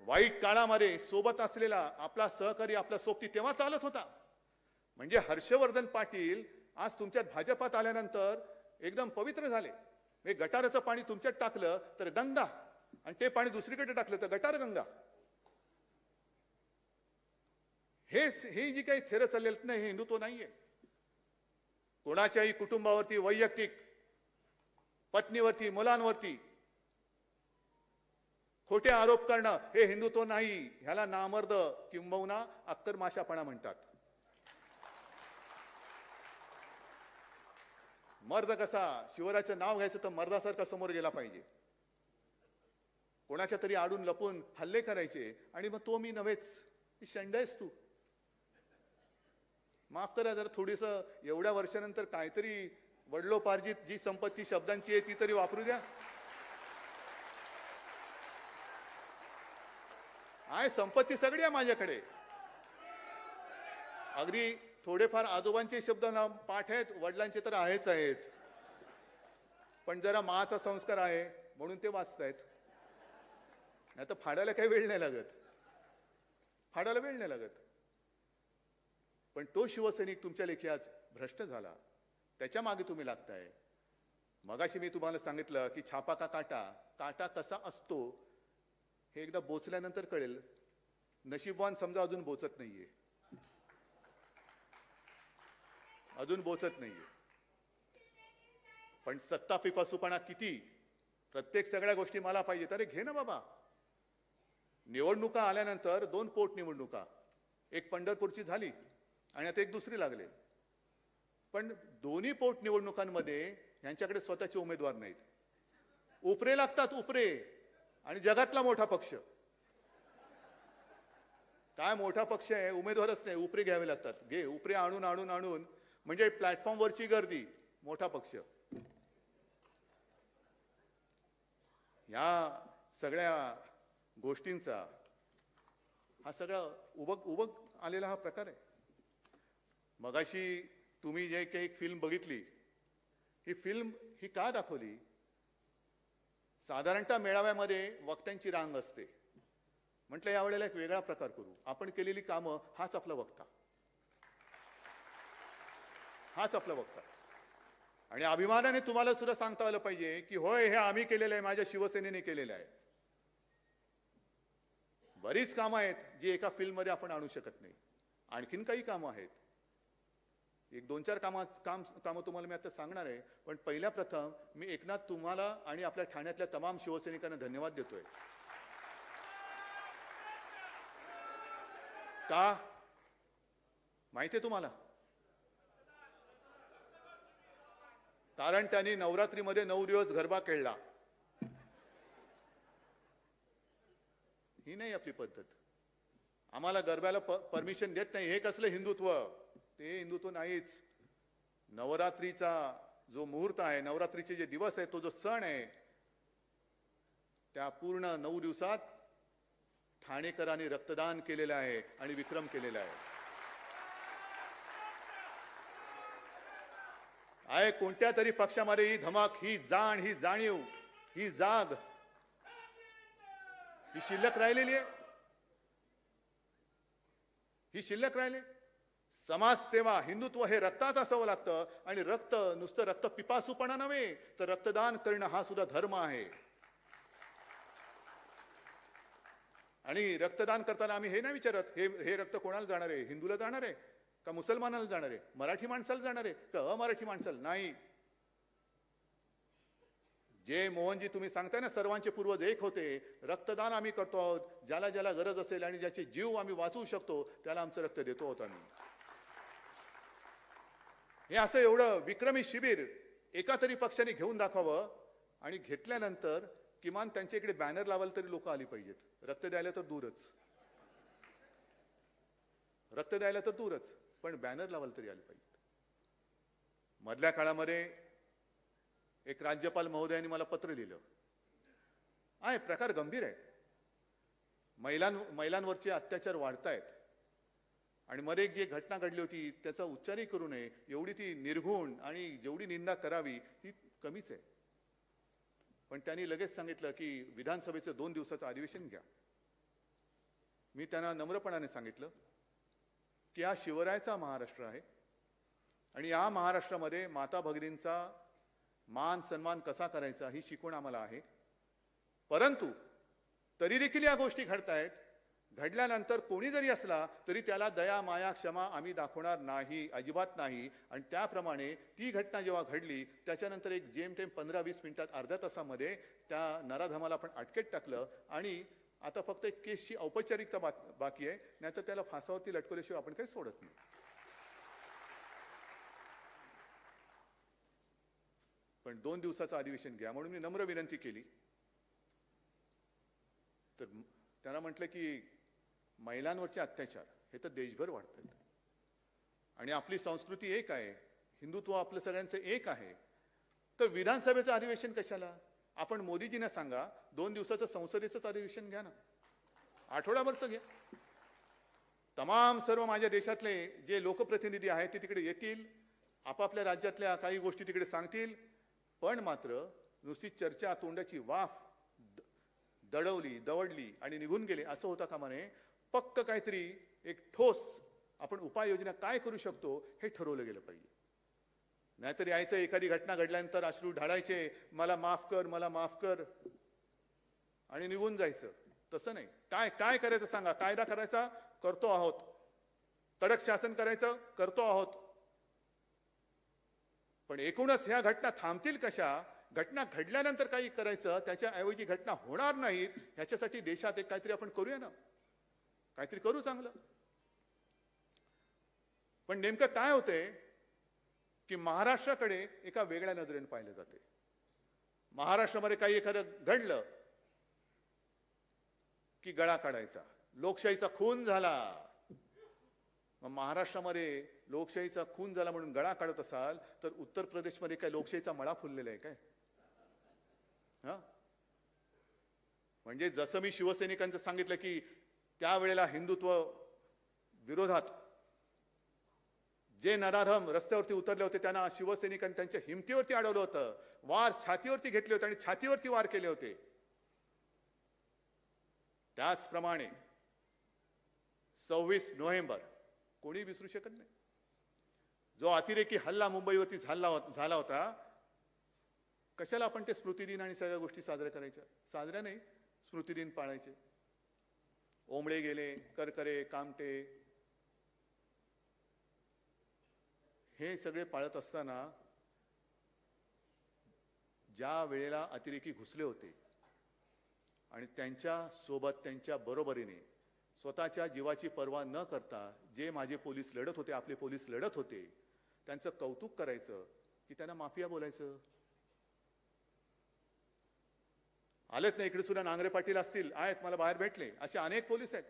वाईट काळामध्ये सोबत असलेला आपला सहकारी, आपला सोबती तेव्हा चालत होता. म्हणजे हर्षवर्धन पाटील आज तुमच्यात भाजपात आल्यानंतर एकदम पवित्र झाले. हे गटाराचं पाणी तुमच्यात टाकलं तर गंगा, आणि ते पाणी दुसरीकडे टाकलं तर गटार गंगा. हे जी काही थेर चाललेत ना, हे हिंदुत्व नाहीये. कोणाच्याही कुटुंबावरती, वैयक्तिक पत्नीवरती, मुलांवरती खोटे आरोप करणं हे हिंदुत्व नाही. ह्याला नामर्द किंबहुना अक्कर माशापणा म्हणतात. मर्द कसा, शिवराचं नाव घ्यायचं तर मर्दासारखा समोर गेला पाहिजे. कोणाच्या तरी आडून लपून हल्ले करायचे आणि मग तो मी नव्हेच, शंडायस तू. माफ करा जरा थोडीस एवढ्या वर्षानंतर काहीतरी वडलोपार्जित जी संपत्ती शब्दांची आहे ती तरी वापरू द्या. आहे संपत्ती सगळी आहे माझ्याकडे. अगदी थोडेफार आजोबांचे शब्द ना पाठ आहेत, वडिलांचे तर आहेच आहेत. पण जरा माचा संस्कार आहे म्हणून ते वाचतायत. नाही तर फाडायला काही वेळ नाही लागत, फाडायला वेळ नाही लागत. पण तो शिवसैनिक तुमच्या लेखी आज भ्रष्ट झाला, त्याच्या मागे तुम्ही लागताय. मगाशी मी तुम्हाला सांगितलं की छापा का काटा, काटा कसा असतो हे एकदा बोचल्यानंतर कळेल. नशीबवान समजा अजून बोचत नाहीये, अजून बोचत नाहीये. पण सत्ता पिपासूपणा किती, प्रत्येक सगळ्या गोष्टी मला पाहिजेत. अरे घे ना बाबा. निवडणुका आल्यानंतर 2 पोटनिवडणुका, एक पंढरपूरची झाली आणि आता एक दुसरी लागले. पण दोन्ही पोटनिवडणुकांमध्ये यांच्याकडे स्वतःचे उमेदवार नाहीत. उपरे लागतात, उपरे. आणि जगातला मोठा पक्ष काय मोठा पक्ष आहे, उमेदवारच नाही, उपरे घ्यावे लागतात. घे उपरे आणून आणून आणून, म्हणजे प्लॅटफॉर्मवरची गर्दी, मोठा पक्ष. या सगळ्या गोष्टींचा हा सगळा उबग आलेला हा प्रकार आहे. मगाशी तुम्ही जे काही एक फिल्म बघितली, ही फिल्म ही का दाखवली? साधारणतः मेळाव्यामध्ये वक्त्यांची रांग असते. म्हटलं यावेळेला एक वेगळा प्रकार करू. आपण केलेली कामं हाच आपला वक्ता, हाच आपला वक्ता. आणि अभिमानाने तुम्हाला सुद्धा सांगता आलं पाहिजे की होय हे आम्ही केलेलं आहे, माझ्या शिवसेनेने केलेलं आहे. बरीच कामं आहेत जी एका फिल्ममध्ये आपण आणू शकत नाही. आणखीन काही कामं आहेत, एक 2-4 कामं तुम्हाला मी आता सांगणार आहे. पण पहिल्या प्रथम मी एकनाथ तुम्हाला आणि आपल्या ठाण्यातल्या तमाम शिवसैनिकांना धन्यवाद देतोय. का माहितीये तुम्हाला? कारण त्यांनी नवरात्रीमध्ये 9 दिवस गरबा खेळला. ही नाही आपली पद्धत. आम्हाला गरब्याला परमिशन देत नाही. हे कसलं हिंदुत्व? ते हिंदुत्व नाहीच. नवरात्रीचा जो मुहूर्त आहे, नवरात्रीचे जे दिवस आहे, तो जो सण आहे, त्या पूर्ण 9 दिवसात ठाणेकरांनी रक्तदान केलेलं आहे आणि विक्रम केलेला आहे. आहे कोणत्या तरी पक्षामध्ये ही धमक, ही जाण, ही जाणीव, ही जाग ही शिल्लक राहिलेली आहे. ही शिल्लक राहिले. समाजसेवा, हिंदुत्व हे रक्तात असावं लागतं. आणि रक्त नुसतं रक्त पिपासूपणा नव्हे, तर रक्तदान करणं हा सुद्धा धर्म आहे. आणि रक्तदान करताना आम्ही हे नाही विचारत हे रक्त कोणाला जाणार आहे, हिंदूला जाणार आहे का मुसलमानाला जाणार आहे, मराठी माणसाला जाणार आहे का अमराठी माणसाला? नाही. जे मोहनजी तुम्ही सांगताय ना, सर्वांचे पूर्वज एक होते, रक्तदान आम्ही करतो आहोत, ज्याला ज्याला गरज असेल आणि ज्याचे जीव आम्ही वाचवू शकतो त्याला आमचं रक्त देतो आहोत आम्ही. हे असं एवढं विक्रमी शिबिर एका तरी पक्षाने घेऊन दाखवावं आणि घेतल्यानंतर किमान त्यांच्या इकडे बॅनर लावायला तरी लोक आली पाहिजेत. रक्त द्यायला तर दूरच, पण बॅनर लावायला तरी आले पाहिजेत. मधल्या काळामध्ये एक राज्यपाल महोदयांनी मला पत्र लिहिलं आहे. प्रकार गंभीर आहे. महिलांवरचे अत्याचार वाढतायत आणि मध्ये एक जी घटना घडली होती त्याचा उच्चारही करू नये एवढी ती निर्घुण आणि जेवढी निंदा करावी ती कमीच आहे. पण त्यांनी लगेच सांगितलं की विधानसभेचं 2 दिवसाचं अधिवेशन घ्या. मी त्यांना नम्रपणाने सांगितलं की हा शिवरायाचा महाराष्ट्र आहे आणि या महाराष्ट्रामध्ये माता भगिनींचा मान सन्मान कसा करायचा ही शिकवण आम्हाला आहे. परंतु तरी देखील या गोष्टी घडतायत. घडल्यानंतर कोणी जरी असला तरी त्याला दया माया क्षमा आम्ही दाखवणार नाही, अजिबात नाही. आणि त्याप्रमाणे ती घटना जेव्हा घडली त्याच्यानंतर एक जेमतेम 15-20 मिनिटात, अर्ध्या तासामध्ये त्या नराधमाला आपण अटकेत टाकलं आणि आता फक्त एक केसची औपचारिकता बाकी आहे, नाहीतर त्याला फासावरती लटकवल्याशिवाय आपण काही सोडत नाही. पण 2 दिवसाचं अधिवेशन घ्या म्हणून मी नम्र विनंती केली. तर त्यांना म्हटलं की महिलांवरचे अत्याचार हे तर देशभर वाढतात आणि आपली संस्कृती एक आहे, हिंदुत्व आपलं सगळ्यांचं एक आहे. तर विधानसभेचं अधिवेशन कशाला? आपण मोदीजींना सांगा 2 दिवसाचं संसदेचंच अधिवेशन घ्या ना, आठवडाभरचं घ्या. तमाम सर्व माझ्या देशातले जे लोकप्रतिनिधी आहेत ते तिकडे येतील, आपापल्या राज्यातल्या काही गोष्टी तिकडे सांगतील. पण मात्र नुसती चर्चा, तोंडाची वाफ दवडली आणि निघून गेले असं होता कामा नये. पक्क काहीतरी एक ठोस आपण उपाययोजना काय करू शकतो हे ठरवलं गेलं पाहिजे. नाहीतर यायचं एखादी घटना घडल्यानंतर अश्रू ढाळायचे, मला माफ कर आणि निघून जायचं. तसं नाही. काय करायचं सांगा. कायदा करायचा करतो आहोत, कडक शासन करायचं करतो आहोत. पण एकूणच ह्या घटना थांबतील कशा? घटना घडल्यानंतर काही करायचं, त्याच्याऐवजी घटना होणार नाहीत ह्याच्यासाठी देशात एक काहीतरी आपण करूया ना, काहीतरी करू चांगलं. पण नेमकं काय होतंय की महाराष्ट्राकडे एका वेगळ्या नजरेने पाहिलं जाते. महाराष्ट्रामध्ये काही एखादं घडलं की गळा काढायचा, लोकशाहीचा खून झाला. मग महाराष्ट्रामध्ये लोकशाहीचा खून झाला म्हणून गळा काढत असाल तर उत्तर प्रदेशमध्ये काय लोकशाहीचा मळा फुललेला आहे काय? म्हणजे जसं मी शिवसैनिकांचं सांगितलं की त्यावेळेला हिंदुत्व विरोधात जे नराधम रस्त्यावरती उतरले होते त्यांना शिवसैनिकांनी त्यांच्या हिमतीवरती अडवलं होतं, वार छातीवरती घेतले होते आणि छातीवरती वार केले होते. त्याचप्रमाणे 26 नोव्हेंबर कोणी विसरू शकत नाही. जो अतिरेकी हल्ला मुंबईवरती झाला होता, कशाला आपण ते स्मृतिदिन आणि सगळ्या गोष्टी साजऱ्या करायच्या? साजऱ्या नाही, स्मृतिदिन पाळायचे. ओंबळे गेले, करकरे, कामटे हे सगळे पाळत असताना ज्या वेळेला अतिरेकी घुसले होते आणि त्यांच्या सोबत त्यांच्या बरोबरीने स्वतःच्या जीवाची पर्वा न करता जे माझे पोलीस लढत होते, आपले पोलीस लढत होते, त्यांचं कौतुक करायचं की त्यांना माफिया बोलायचं? आलेत ना इकडे सुद्धा, नांगरे पाटील असतील, आहेत, मला बाहेर भेटले, असे अनेक पोलीस आहेत,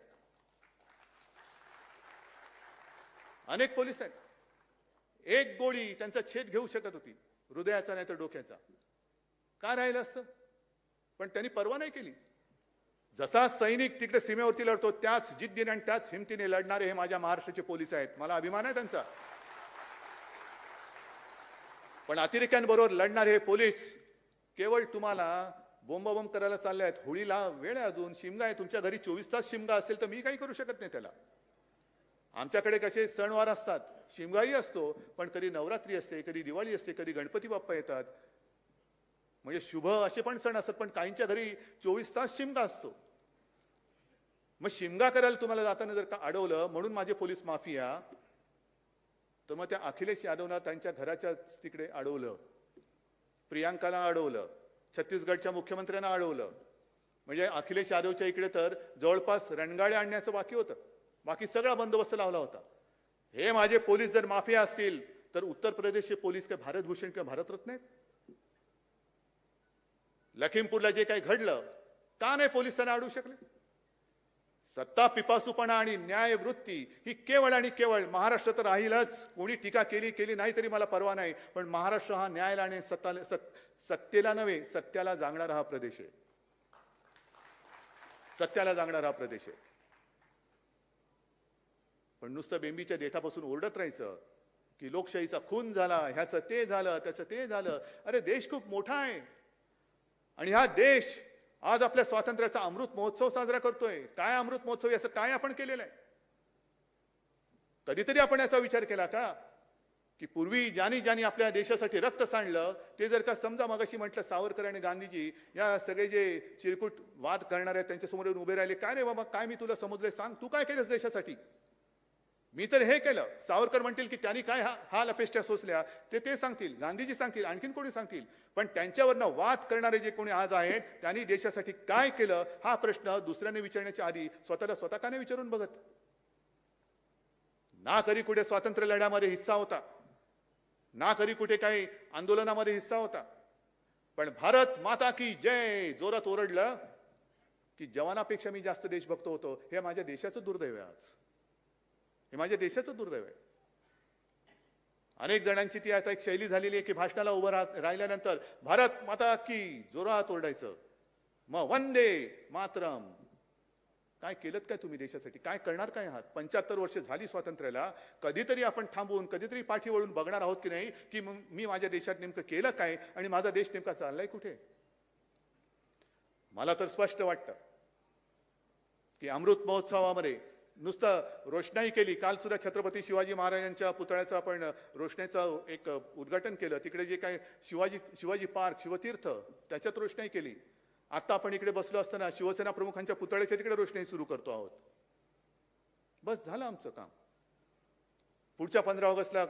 अनेक पोलीस आहेत. एक गोळी त्यांचा छेद घेऊ शकत होती, हृदयाचा नाही तर डोक्याचा. का राहिलं असतं? पण त्यांनी पर्वा नाही केली. जसा सैनिक तिकडे सीमेवरती लढतो त्याच जिद्दीने आणि त्याच हिमतीने लढणारे हे माझ्या महाराष्ट्राचे पोलीस आहेत. मला अभिमान आहे त्यांचा. पण अतिरेक्यांबरोबर लढणारे हे पोलीस केवळ तुम्हाला बोंबाबोंब करायला चालले आहेत. होळीला वेळ आहे, अजून शिमगा आहे, तुमच्या घरी 24 तास शिमगा असेल तर मी काही करू शकत नाही त्याला. आमच्याकडे कसे सणवार असतात, शिमगाही असतो, पण कधी नवरात्री असते, कधी दिवाळी असते, कधी गणपती बाप्पा येतात, म्हणजे शुभ असे पण सण असतात. पण काहींच्या घरी 24 तास शिमगा असतो. मग शिमगा करायला तुम्हाला जाताना जर का अडवलं म्हणून माझे पोलीस माफिया, तर मग त्या अखिलेश यादवना त्यांच्या घराच्या तिकडे अडवलं, प्रियांकाला अडवलं, छत्तीसगडच्या मुख्यमंत्र्यांना अडवलं. म्हणजे अखिलेश यादवच्या इकडे तर जवळपास रणगाड्या आणण्याचं बाकी होतं. बाकी सगळा बंदोबस्त लावला होता. हे माझे पोलीस जर माफिया असतील तर उत्तर प्रदेशचे पोलीस काय भारतभूषण किंवा भारतरत्न आहेत? लखीमपूरला जे काही घडलं, का नाही पोलीस त्यांना अडवू शकले? सत्ता पिपासूपणा आणि न्याय वृत्ती ही केवळ आणि केवळ महाराष्ट्र तर राहीलच. कोणी टीका केली नाही तरी मला परवा नाही, पण महाराष्ट्र हा न्यायाला आणि सत्तेला नव्हे, सत्याला जागणारा हा प्रदेश आहे. सत्याला जागणारा हा प्रदेश आहे. पण नुसतं बेंबीच्या देठापासून ओरडत राहायचं की लोकशाहीचा खून झाला, ह्याचं ते झालं, त्याचं ते झालं. अरे देश खूप मोठा आहे आणि हा देश आज आपल्या स्वातंत्र्याचा अमृत महोत्सव साजरा करतोय. काय अमृत महोत्सव, असं काय आपण केलेलं आहे? कधीतरी आपण याचा विचार केला का की पूर्वी ज्यांनी आपल्या देशासाठी रक्त सांडलं ते जर का समजा मगाशी म्हटलं सावरकर आणि गांधीजी या सगळे जे चिरकुट वाद करणार आहेत त्यांच्यासमोर येऊन उभे राहिले, काय रे बाबा, काय मी तुला समजले, सांग तू काय केलंस देशासाठी? मी तर हे केलं. सावरकर म्हणतील की त्यांनी काय हाल अपेष्टा सोसल्या ते सांगतील, गांधीजी सांगतील, आणखीन कोणी सांगतील. पण त्यांच्यावरनं वाद करणारे जे कोणी आज आहेत त्यांनी देशासाठी काय केलं हा प्रश्न दुसऱ्याने विचारण्याच्या आधी स्वतः का नाही विचारून बघत? ना कधी कुठे स्वातंत्र्य लढ्यामध्ये हिस्सा होता, ना कधी कुठे काही आंदोलनामध्ये हिस्सा होता, पण भारत माता की जय जोरात ओरडलं की जवानापेक्षा मी जास्त देशभक्त होतो. हे माझ्या देशाचं दुर्दैव आहे. आज हे माझ्या देशाचं दुर्दैव आहे. अनेक जणांची ती आता एक शैली झालेली आहे की भाषणाला उभं राहिल्यानंतर भारत माता की जोरात ओरडायचं, मग वंदे मातरम. काय केलं काय तुम्ही देशासाठी? काय करणार काय आहात? 75 वर्ष झाली स्वातंत्र्याला. कधीतरी आपण थांबून कधीतरी पाठी वळून बघणार आहोत की नाही की मी माझ्या देशात नेमकं केलं काय आणि माझा देश नेमका चाललाय कुठे? मला तर स्पष्ट वाटतं की अमृत महोत्सवामध्ये नुसतं रोषणाई केली. काल सुद्धा छत्रपती शिवाजी महाराजांच्या पुतळ्याचं आपण रोषणाईचं एक उद्घाटन केलं. तिकडे जे काय शिवाजी पार्क, शिवतीर्थ, त्याच्यात रोषणाई केली. आता आपण इकडे बसलो असताना शिवसेना प्रमुखांच्या पुतळ्याच्या तिकडे रोषणाई सुरू करतो आहोत. बस झालं आमचं काम. पुढच्या 15 ऑगस्टला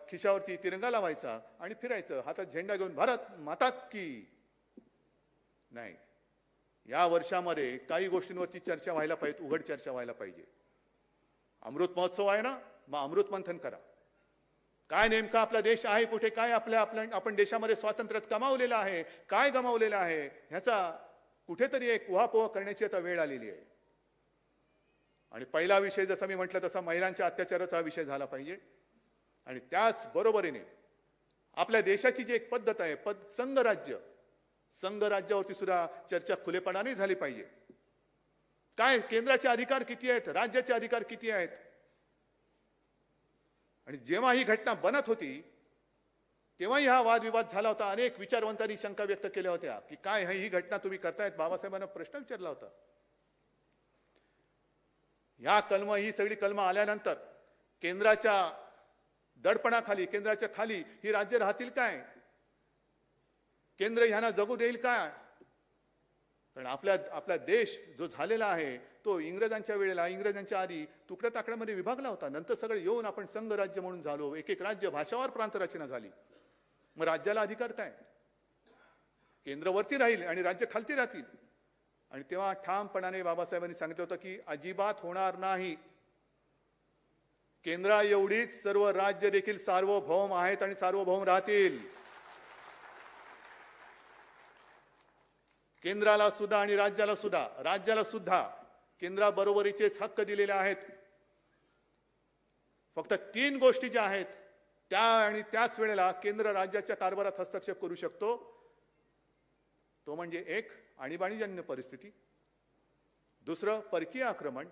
खिशावरती तिरंगा लावायचा आणि फिरायचं हातात झेंडा घेऊन, भारत माता की. नाही, या वर्षामध्ये काही गोष्टींवरची चर्चा व्हायला पाहिजे, उघड चर्चा व्हायला पाहिजे. अमृत महोत्सव आहे ना, मग अमृत मंथन करा. काय नेमका आपला देश आहे कुठे, काय आपण देशामध्ये स्वातंत्र्यात कमावलेलं आहे, काय गमावलेलं आहे, ह्याचा कुठेतरी एक उहापोह करण्याची आता वेळ आलेली आहे. आणि पहिला विषय जसा मी म्हटलं तसा महिलांच्या अत्याचाराचा विषय झाला पाहिजे. आणि त्याच बरोबरीने आपल्या देशाची जी एक पद्धत आहे, संघराज्यावरती सुद्धा चर्चा खुलेपणाने झाली पाहिजे. काय केंद्राचे अधिकार किती आहेत, राज्याचे अधिकार किती आहेत? आणि जेव्हा ही घटना बनत होती तेव्हाही हा वादविवाद झाला होता. अनेक विचारवंतांनी शंका व्यक्त केल्या होत्या की काय ही घटना तुम्ही करतायत. बाबासाहेबांना प्रश्न विचारला होता. ही सगळी कलमं आल्यानंतर केंद्राच्या दडपणाखाली, केंद्राच्या खाली ही राज्य राहतील काय? केंद्र ह्यांना जगू देईल काय? कारण आपला देश जो झालेला आहे तो इंग्रजांच्या वेळेला, इंग्रजांच्या आधी तुकड्या ताकड्यामध्ये विभागला होता. नंतर सगळे येऊन आपण संघ राज्य म्हणून झालो. एक एक राज्य, भाषावार प्रांत रचना झाली. मग राज्याला अधिकार काय? केंद्रवरती राहील आणि राज्य खालती राहतील. आणि तेव्हा ठामपणाने बाबासाहेबांनी सांगितलं होतं की अजिबात होणार नाही. केंद्रा एवढीच सर्व राज्य देखील सार्वभौम आहेत आणि सार्वभौम राहतील. केंद्राला सुद्धा आणि राज्याला सुद्धा केंद्राबरोबरीचेच हक्क दिलेले आहेत. फक्त 3 गोष्टी ज्या आहेत त्या आणि त्याच वेळेला केंद्र राज्याच्या कारभारात हस्तक्षेप करू शकतो. तो म्हणजे 1 आणीबाणीजन्य परिस्थिती, 2 परकीय आक्रमण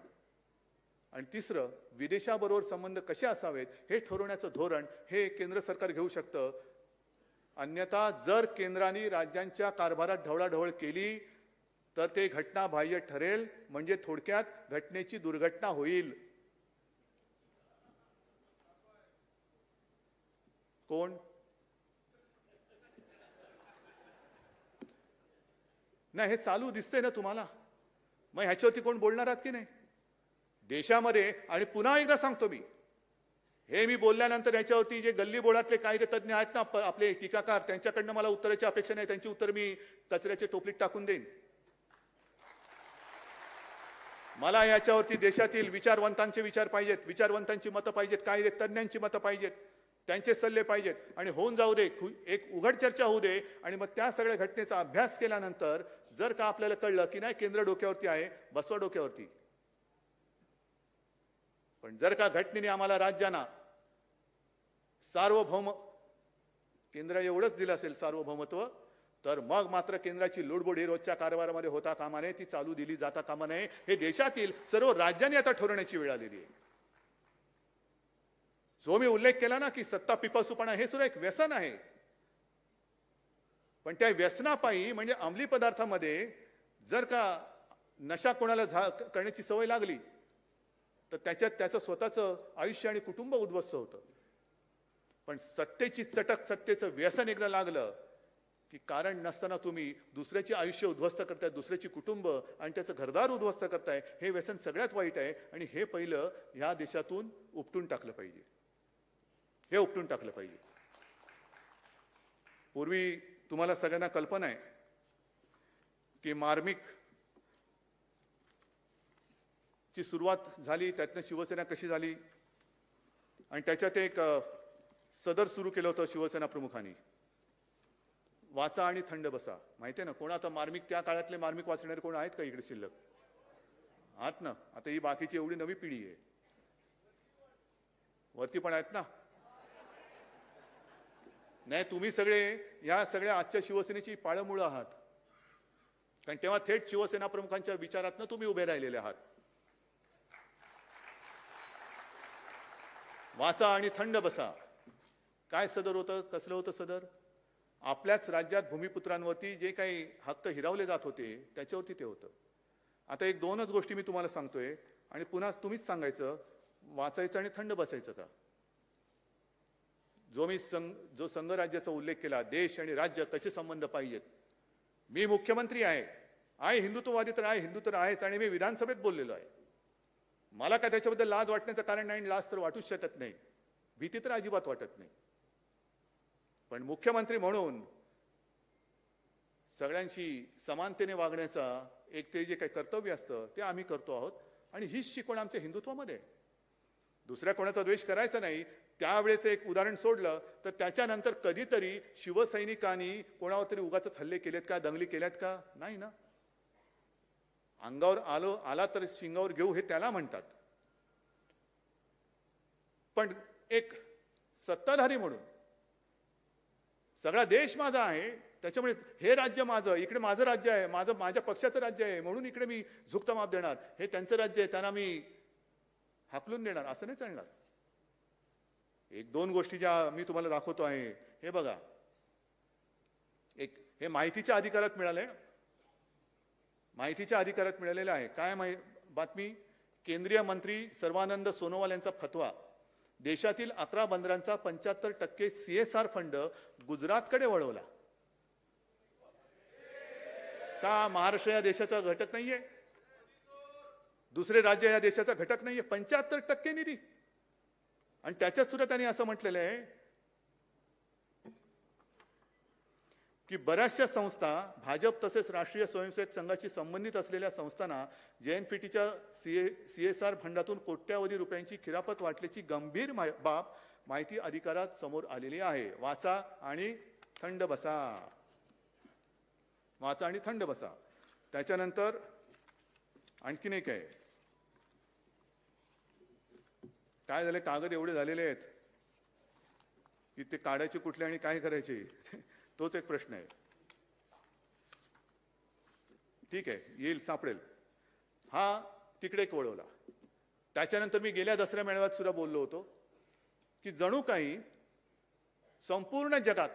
आणि 3 विदेशाबरोबर संबंध कसे असावेत हे ठरवण्याचं धोरण हे केंद्र सरकार घेऊ शकतं. अन्यथा जर केंद्राने राज्यांच्या कारभारात ढवळाढवळ केली तर ते घटनाबाह्य ठरेल. म्हणजे थोडक्यात घटनेची दुर्घटना होईल. कोण? नाही, हे चालू दिसतंय ना तुम्हाला. मग ह्याच्यावरती कोण बोलणार आहात की नाही? देशामध्ये, आणि पुन्हा एकदा सांगतो मी, हे मी बोलल्यानंतर याच्यावरती जे गल्ली बोळातले कायदे तज्ज्ञ आहेत ना आपले टीकाकार, त्यांच्याकडनं मला उत्तराची अपेक्षा नाही. त्यांची उत्तर मी कचऱ्याच्या टोपलीत टाकून देईन. मला याच्यावरती देशातील विचारवंतांचे विचार पाहिजेत, विचारवंतांची मतं पाहिजेत, कायदे तज्ज्ञांची मतं पाहिजेत, त्यांचे सल्ले पाहिजेत. आणि होऊन जाऊ दे, एक उघड चर्चा होऊ दे. आणि मग त्या सगळ्या घटनेचा अभ्यास केल्यानंतर जर का आपल्याला कळलं की नाही केंद्र डोक्यावरती आहे, बसवा डोक्यावरती. पण जर का घटनेने आम्हाला राज्यांना सार्वभौम, केंद्र एवढंच दिलं असेल सार्वभौमत्व, तर मग मात्र केंद्राची लुडबुड ही रोजच्या कारभारामध्ये होता कामा नये, ती चालू दिली जाता कामा नये. हे देशातील सर्व राज्यांनी आता ठरवण्याची वेळ आलेली आहे. जो मी उल्लेख केला ना की सत्ता पिपासूपणा, हे सुद्धा एक व्यसन आहे. पण त्या व्यसनापायी म्हणजे अंमली पदार्थामध्ये जर का नशा कोणाला करण्याची सवय लागली तर त्याच्यात त्याचं स्वतःचं आयुष्य आणि कुटुंब उद्ध्वस्त होतं. पण सत्तेची चटक, सत्तेचं व्यसन एकदा लागलं की कारण नसताना तुम्ही दुसऱ्याचे आयुष्य उद्ध्वस्त करताय, दुसऱ्याची कुटुंब आणि त्याचं घरदार उद्ध्वस्त करताय. हे व्यसन सगळ्यात वाईट आहे आणि हे पहिलं ह्या देशातून उपटून टाकलं पाहिजे. हे उपटून टाकलं पाहिजे. पूर्वी तुम्हाला सगळ्यांना कल्पना आहे की मार्मिक ची सुरुवात झाली, त्यातनं शिवसेना कशी झाली आणि त्याच्यात एक सदर सुरू केलं होतं शिवसेना प्रमुखांनी, वाचा आणि थंड बसा. माहिती आहे ना कोण आता मार्मिक, त्या काळातले मार्मिक वाचणारे कोण आहेत का इकडे शिल्लक? आहात ना? आता ही बाकीची एवढी नवी पिढी आहे, वरती पण आहेत ना? नाही, तुम्ही सगळे या सगळ्या आजच्या शिवसेनेची पाळमुळं आहात. कारण तेव्हा थेट शिवसेना प्रमुखांच्या विचारातनं तुम्ही उभे राहिलेले आहात. वाचा आणि थंड बसा. काय सदर होतं? कसलं होतं सदर? आपल्याच राज्यात भूमिपुत्रांवरती जे काही हक्क हिरावले जात होते त्याच्यावरती ते होतं. आता एक दोनच गोष्टी मी तुम्हाला सांगतोय आणि पुन्हा तुम्हीच सांगायचं, वाचायचं आणि थंड बसायचं का? जो संघराज्याचा उल्लेख केला, देश आणि राज्य कसे संबंध पाहिजेत. मी मुख्यमंत्री आहे, हिंदुत्ववादी तर आहे, हिंदू तर आहेच, आणि मी विधानसभेत बोललेलो आहे. मला काय त्याच्याबद्दल लाज वाटण्याचं कारण नाही, लाज तर वाटूच शकत नाही, भीती तर अजिबात वाटत नाही. पण मुख्यमंत्री म्हणून सगळ्यांशी समानतेने वागण्याचा एक ते जे काही कर्तव्य असतं ते आम्ही करतो आहोत. आणि हीच शिकवण आमच्या हिंदुत्वामध्ये. दुसऱ्या कोणाचा द्वेष करायचा नाही. त्यावेळेचं एक उदाहरण सोडलं तर त्याच्यानंतर कधीतरी शिवसैनिकांनी कोणावर तरी उगाच हल्ले केलेत का, दंगली केल्यात का? नाही ना. अंगावर आला तर शिंगावर घेऊ, हे त्याला म्हणतात. पण एक सत्ताधारी म्हणून सगळा देश माझा आहे, त्याच्यामुळे हे राज्य माझं, इकडे माझं राज्य आहे, माझ्या पक्षाचं राज्य आहे, म्हणून इकडे मी झुकता माप देणार. हे त्यांचं राज्य आहे, त्यांना मी हाकलून देणार, असं नाही चालणार. एक दोन गोष्टी ज्या मी तुम्हाला दाखवतो आहे, हे बघा. एक हे माहितीच्या अधिकारात मिळालंय, माहितीच्या अधिकारात मिळालेलं आहे. काय बातमी? केंद्रीय मंत्री सर्वानंद सोनोवाल यांचा फतवा, देशातील 11 बंदरांचा 75% CSR फंड गुजरातकडे वळवला. का महाराष्ट्र या देशाचा घटक नाहीये? दुसरे राज्य या देशाचा घटक नाहीये? 75% निधी. आणि त्याच्यात सुद्धा त्यांनी असं म्हटलेलं आहे की बऱ्याचशा संस्था, भाजप तसेच राष्ट्रीय स्वयंसेवक संघाशी संबंधित असलेल्या संस्थांना JNPTच्या CSR फंडातून कोट्यावधी रुपयांची खिरापत वाटल्याची गंभीर बाब माहिती अधिकारात समोर आलेली आहे. वाचा आणि थंड बसा. वाचा आणि थंड बसा. त्याच्यानंतर आणखीन एक आहे. काय झाले, कागद एवढे झालेले आहेत की ते काढायचे कुठले आणि काय करायचे तोच एक प्रश्न आहे. ठीक आहे, येईल, सापडेल. हा तिकडे एक वळवला. त्याच्यानंतर मी गेल्या दसऱ्या मेळाव्यात सुद्धा बोललो होतो की जणू काही संपूर्ण जगात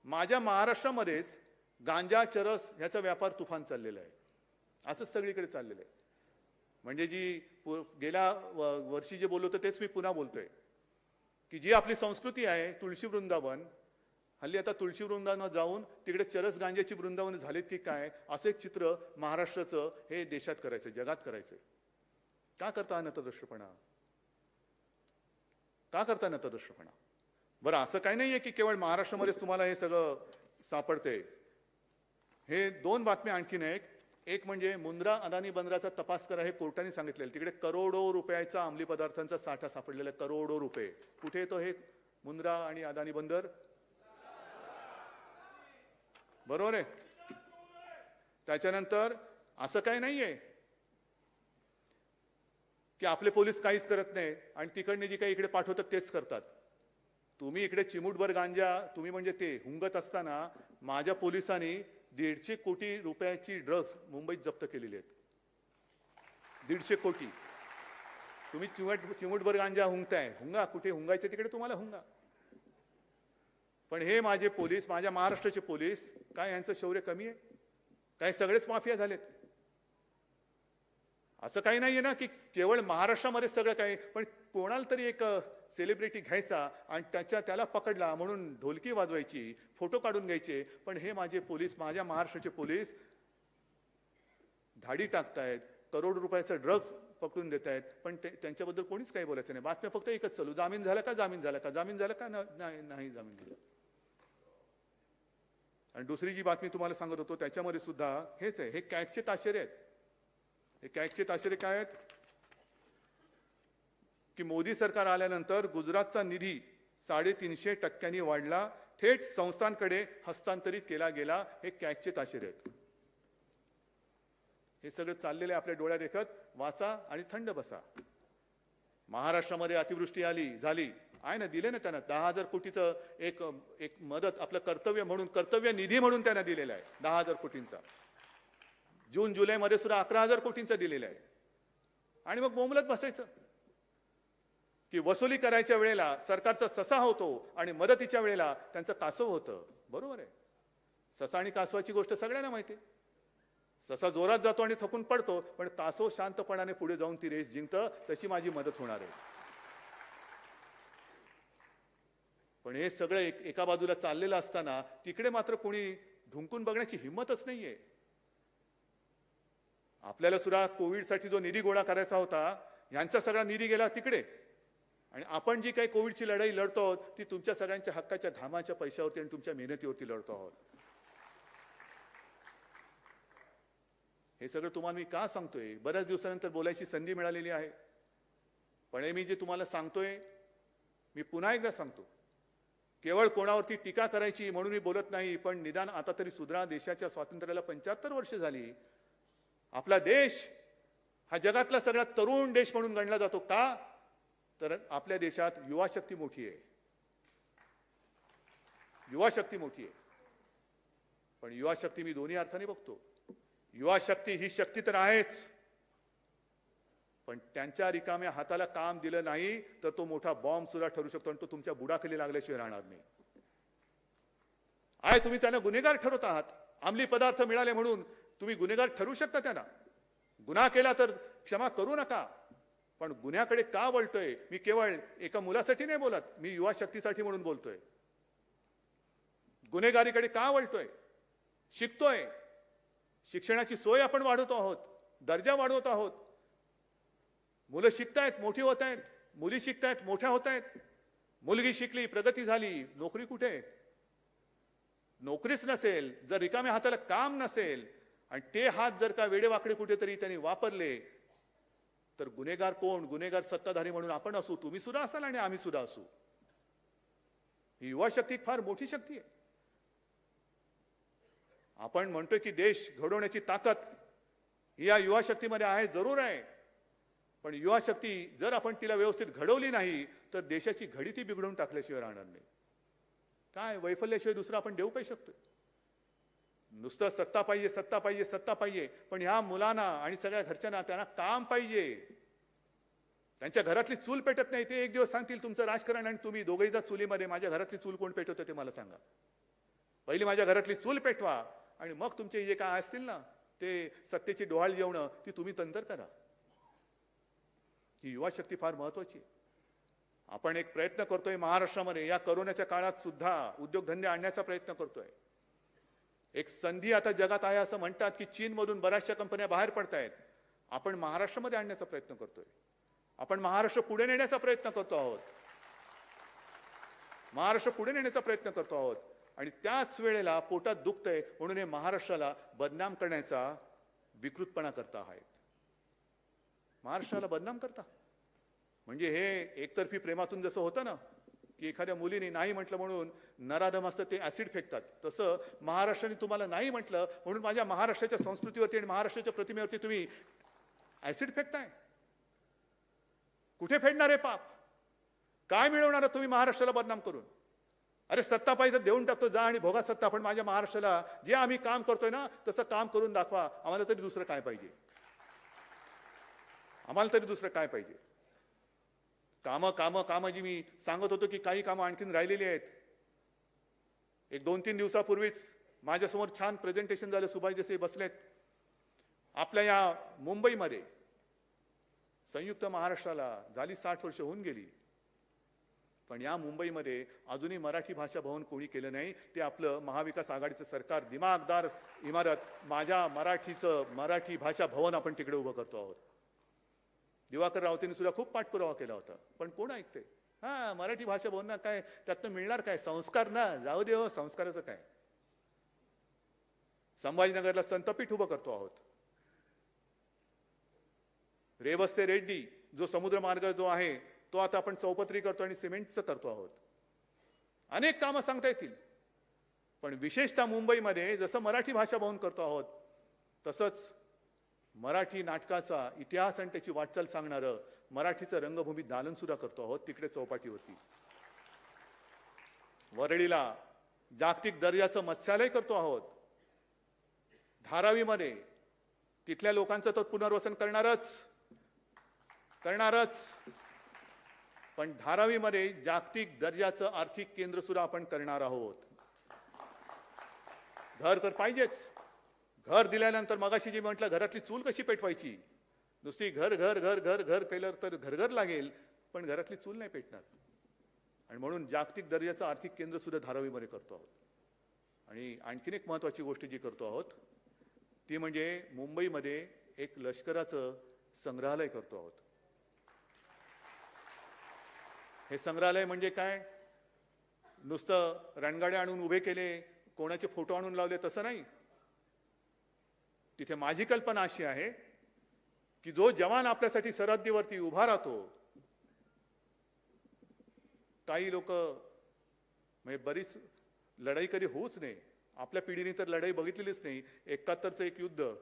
माझ्या महाराष्ट्रामध्येच गांजा, चरस ह्याचा व्यापार तुफान चाललेला आहे. असंच सगळीकडे चाललेलं आहे. म्हणजे जी गेल्या वर्षी जे बोललो होतो तेच मी पुन्हा बोलतोय की जी आपली संस्कृती आहे, तुळशी वृंदावन, हल्ली आता तुळशी वृंदावन जाऊन तिकडे चरस गांजाची वृंदावन झालीत की काय, असं एक चित्र महाराष्ट्राचं हे देशात करायचं, जगात करायचं. का करता नतद्रष्टपणा? का करता नतदृष्टपणा? बरं, असं काही नाहीये की केवळ महाराष्ट्रामध्येच तुम्हाला हे सगळं सापडते. हे 2 बातम्या आणखीन एक म्हणजे मुंद्रा अदानी बंदराचा तपास करा हे कोर्टाने सांगितलेलं. तिकडे करोडो रुपयाचा अंमली पदार्थांचा साठा सापडलेला आहे. करोडो रुपये. कुठे येतो हे मुंद्रा आणि अदानी बंदर? बरोबर आहे. त्याच्यानंतर असं काही नाहीये की आपले पोलीस काहीच करत नाही आणि तिकडने जी काही इकडे पाठवतात तेच करतात. तुम्ही इकडे चिमूटभर गांजा तुम्ही म्हणजे ते हुंगत असताना माझ्या पोलिसांनी 150 कोटी रुपयाची ड्रग्ज मुंबईत जप्त केलेली आहेत. 150 कोटी. तुम्ही चिमूटभर गांजा हुंगताय. हुंगा, कुठे हुंगायचे तिकडे तुम्हाला हुंगा. पण हे माझे पोलीस, माझ्या महाराष्ट्राचे पोलीस, काय यांचं शौर्य कमी आहे? काय सगळेच माफिया झालेत? असं काही नाहीये ना की केवळ महाराष्ट्रामध्ये सगळं काही, पण कोणाला तरी एक सेलिब्रिटी घ्यायचा आणि त्याला पकडला म्हणून ढोलकी वाजवायची, फोटो काढून घ्यायचे. पण हे माझे पोलीस, माझ्या महाराष्ट्राचे पोलीस धाडी टाकतायत, करोड रुपयाचा ड्रग्ज पकडून देत आहेत, पण त्यांच्याबद्दल कोणीच काही बोलायचं नाही. बातम्या फक्त एकच चालू, जामीन झाला का, जामीन झाला का, जामीन झाला का, नाही जामीन झाला. आणि दुसरी जी बातमी तुम्हाला सांगत होतो त्याच्यामध्ये सुद्धा हेच आहे. हे कॅगचे ताशेरे आहेत. हे कॅगचे ताशेरे काय आहेत की मोदी सरकार आल्यानंतर गुजरातचा निधी 350% वाढला, थेट संस्थांकडे हस्तांतरित केला गेला. हे कॅगचे ताशेरे आहेत. हे सगळं चाललेलं आहे आपल्या डोळ्यात देखत. वाचा आणि थंड बसा. महाराष्ट्रामध्ये अतिवृष्टी झाली आहे ना, दिले ना त्यांना 10,000 कोटीचं एक मदत, आपलं कर्तव्य म्हणून, कर्तव्य निधी म्हणून त्यांना दिलेला आहे 10,000 कोटींचा. जून जुलैमध्ये सुद्धा 11,000 कोटींचा दिलेला आहे. आणि मग बोंबलत बसायचं की वसुली करायच्या वेळेला सरकारचा ससा होतो आणि मदतीच्या वेळेला त्यांचं कासव होतं. बरोबर आहे. ससा आणि कासवाची गोष्ट सगळ्यांना माहिती आहे. ससा जोरात जातो आणि थकून पडतो, पण कासव शांतपणाने पुढे जाऊन ती रेस जिंकतं. तशी माझी मदत होणार आहे. पण हे सगळं एका बाजूला चाललेलं असताना तिकडे मात्र कोणी ढुंकून बघण्याची हिंमतच नाहीये. आपल्याला सुद्धा कोविडसाठी जो निधी गोळा करायचा होता, यांचा सगळा निधी गेला तिकडे. आणि आपण जी काही कोविडची लढाई लढतो आहोत ती तुमच्या सगळ्यांच्या हक्काच्या घामाच्या पैशावरती आणि तुमच्या मेहनतीवरती लढतो आहोत. हे सगळं तुम्हाला मी का सांगतोय? बऱ्याच दिवसानंतर बोलायची संधी मिळालेली आहे. पण हे मी जे तुम्हाला सांगतोय, मी पुन्हा एकदा सांगतो, केवळ कोणावरती टीका करायची म्हणून मी बोलत नाही, पण निदान आता तरी सुधरा. देशाच्या स्वातंत्र्याला 75 वर्ष झाली. आपला देश हा जगातला सगळ्यात तरुण देश म्हणून गणला जातो. का? तर आपल्या देशात युवा शक्ती मोठी आहे. युवा शक्ती मोठी आहे. पण युवा शक्ती मी दोन्ही अर्थाने बघतो. युवा शक्ती ही शक्ती तर आहेच, पण त्यांच्या रिकाम्या हाताला काम दिलं नाही तर तो मोठा बॉम्ब सुद्धा ठरू शकतो आणि तो तुमच्या बुडाखाली लागल्याशिवाय राहणार नाही. तुम्ही त्यांना गुन्हेगार ठरवत आहात. अंमली पदार्थ मिळाले म्हणून तुम्ही गुन्हेगार ठरू शकता त्यांना. गुन्हा केला तर क्षमा करू नका, पण गुन्ह्याकडे का वळतोय? मी केवळ एका मुलासाठी नाही बोलत, मी युवा शक्तीसाठी म्हणून बोलतोय. गुन्हेगारीकडे का वळतोय? शिकतोय. शिक्षणाची सोय आपण वाढवतो आहोत, दर्जा वाढवत आहोत. मुलं शिकतायत, मोठी होत आहेत. मुली शिकतायत, मोठ्या होत आहेत. मुलगी शिकली, प्रगती झाली. नोकरी कुठे? नोकरीच नसेल, जर रिकाम्या हाताला काम नसेल आणि ते हात जर का वेडेवाकडे कुठेतरी त्यांनी वापरले तर गुन्हेगार कोण? गुन्हेगार सत्ताधारी म्हणून आपण असू, तुम्ही सुद्धा असाल आणि आम्ही सुद्धा असू. ही युवा शक्ती फार मोठी शक्ती आहे. आपण म्हणतोय की देश घडवण्याची ताकद ही या युवा शक्तीमध्ये आहे, जरूर आहे. पण युवा शक्ती जर आपण तिला व्यवस्थित घडवली नाही तर देशाची घडी ती बिघडवून टाकल्याशिवाय राहणार नाही. काय वैफल्याशिवाय दुसरं आपण देऊ काय शकतोय? नुसतं सत्ता पाहिजे, सत्ता पाहिजे, सत्ता पाहिजे. पण ह्या मुलांना आणि सगळ्या घरच्यांना त्यांना काम पाहिजे. त्यांच्या घरातली चूल पेटत नाही. ते एक दिवस सांगतील तुमचं राजकारण आणि तुम्ही दोघेही जा चुलीमध्ये. माझ्या घरातली चूल कोण पेटवतं ते मला सांगा. पहिली माझ्या घरातली चूल पेटवा आणि मग तुमचे जे काय असतील ना ते सत्तेची डोहाळ जेवणं ती तुम्ही तंतर करा. ही युवा शक्ती फार महत्वाची आहे. आपण एक प्रयत्न करतोय महाराष्ट्रामध्ये या कोरोनाच्या काळात सुद्धा उद्योगधंदे आणण्याचा प्रयत्न करतोय. एक संधी आता जगात आहे असं म्हणतात की चीनमधून बऱ्याचशा कंपन्या बाहेर पडतायत. आपण महाराष्ट्रामध्ये आणण्याचा प्रयत्न करतोय. आपण महाराष्ट्र पुढे नेण्याचा प्रयत्न करतो आहोत. महाराष्ट्र पुढे नेण्याचा प्रयत्न करतो आहोत आणि त्याच वेळेला पोटात दुखतंय म्हणून हे महाराष्ट्राला बदनाम करण्याचा विकृतपणा करता आहेत. महाराष्ट्राला बदनाम करता म्हणजे हे एकतर्फी प्रेमातून जसं होतं ना की एखाद्या मुलीने नाही म्हटलं म्हणून नराधम असतं ते ऍसिड फेकतात, तसं महाराष्ट्राने तुम्हाला नाही म्हटलं म्हणून माझ्या महाराष्ट्राच्या संस्कृतीवरती आणि महाराष्ट्राच्या प्रतिमेवरती तुम्ही ऍसिड फेकताय. कुठे फेडणार आहे पाप? काय मिळवणार तुम्ही महाराष्ट्राला बदनाम करून? अरे सत्ता पाहिजे देऊन टाकतो, जा आणि भोगा सत्ता, पण माझ्या महाराष्ट्राला जे आम्ही काम करतोय ना तसं काम करून दाखवा. आम्हाला तरी दुसरं काय पाहिजे? आम्हाला तरी दुसरं काय पाहिजे? कामं कामं कामं जी मी सांगत होतो की काही कामं आणखीन राहिलेली आहेत. एक 2-3 दिवसापूर्वीच माझ्यासमोर छान प्रेझेंटेशन झालं, सुभाष देसाई बसलेत. आपल्या या मुंबईमध्ये संयुक्त महाराष्ट्राला झाली 60 वर्ष होऊन गेली, पण या मुंबईमध्ये अजूनही मराठी भाषा भवन कोणी केलं नाही. ते आपलं महाविकास आघाडीचं सरकार दिमागदार इमारत माझ्या मराठी भाषा भवन आपण तिकडे उभं करतो आहोत. दिवाकर रावतेंनी सुद्धा खूप पाठपुरावा केला होता, पण कोण ऐकते? हा मराठी भाषा भवन ना काय त्यातनं मिळणार काय? संस्कार ना, जाऊ दे हो, संस्काराचं काय? संभाजीनगरला संतपीठ उभं करतो आहोत. रेवस ते रेड्डी जो समुद्र मार्ग जो आहे तो आता आपण चौपदरी करतो आणि सिमेंटचं करतो आहोत. अनेक कामं सांगता येतील, पण विशेषतः मुंबईमध्ये जसं मराठी भाषा भवन करतो आहोत तसंच मराठी नाटकाचा इतिहास आणि त्याची वाटचाल सांगणारं मराठीचं रंगभूमी दालन सुद्धा करतो आहोत तिकडे चौपाटीवरती. वरळीला जागतिक दर्जाचं मत्स्यालय करतो आहोत. धारावीमध्ये तिथल्या लोकांचं तर पुनर्वसन करणारच, पण धारावीमध्ये जागतिक दर्जाचं आर्थिक केंद्र सुद्धा आपण करणार आहोत. घर तर पाहिजेच. घर दिल्यानंतर मगाशी जे म्हटलं घरातली चूल कशी पेटवायची? नुसती घर घर घर घर घर केलं तर घरघर लागेल, पण घरातली चूल नाही पेटणार. आणि म्हणून जागतिक दर्जाचं आर्थिक केंद्र सुद्धा धारावीमध्ये करतो आहोत. आणि आणखीन एक महत्वाची गोष्ट जी करतो आहोत ती म्हणजे मुंबईमध्ये एक लष्कराचं संग्रहालय करतो आहोत. हे संग्रहालय म्हणजे काय? नुसतं रणगाड्या आणून उभे केले, कोणाचे फोटो आणून लावले तसं नाही. तिथे माझी कल्पना अशी आहे की जो जवान आपल्यासाठी सरहद्दीवरती उभा राहतो, काही लोक म्हणजे बरीच लढाई कधी होऊच नाही, आपल्या पिढीने तर लढाई बघितलेलीच नाही. 71चं एक युद्ध,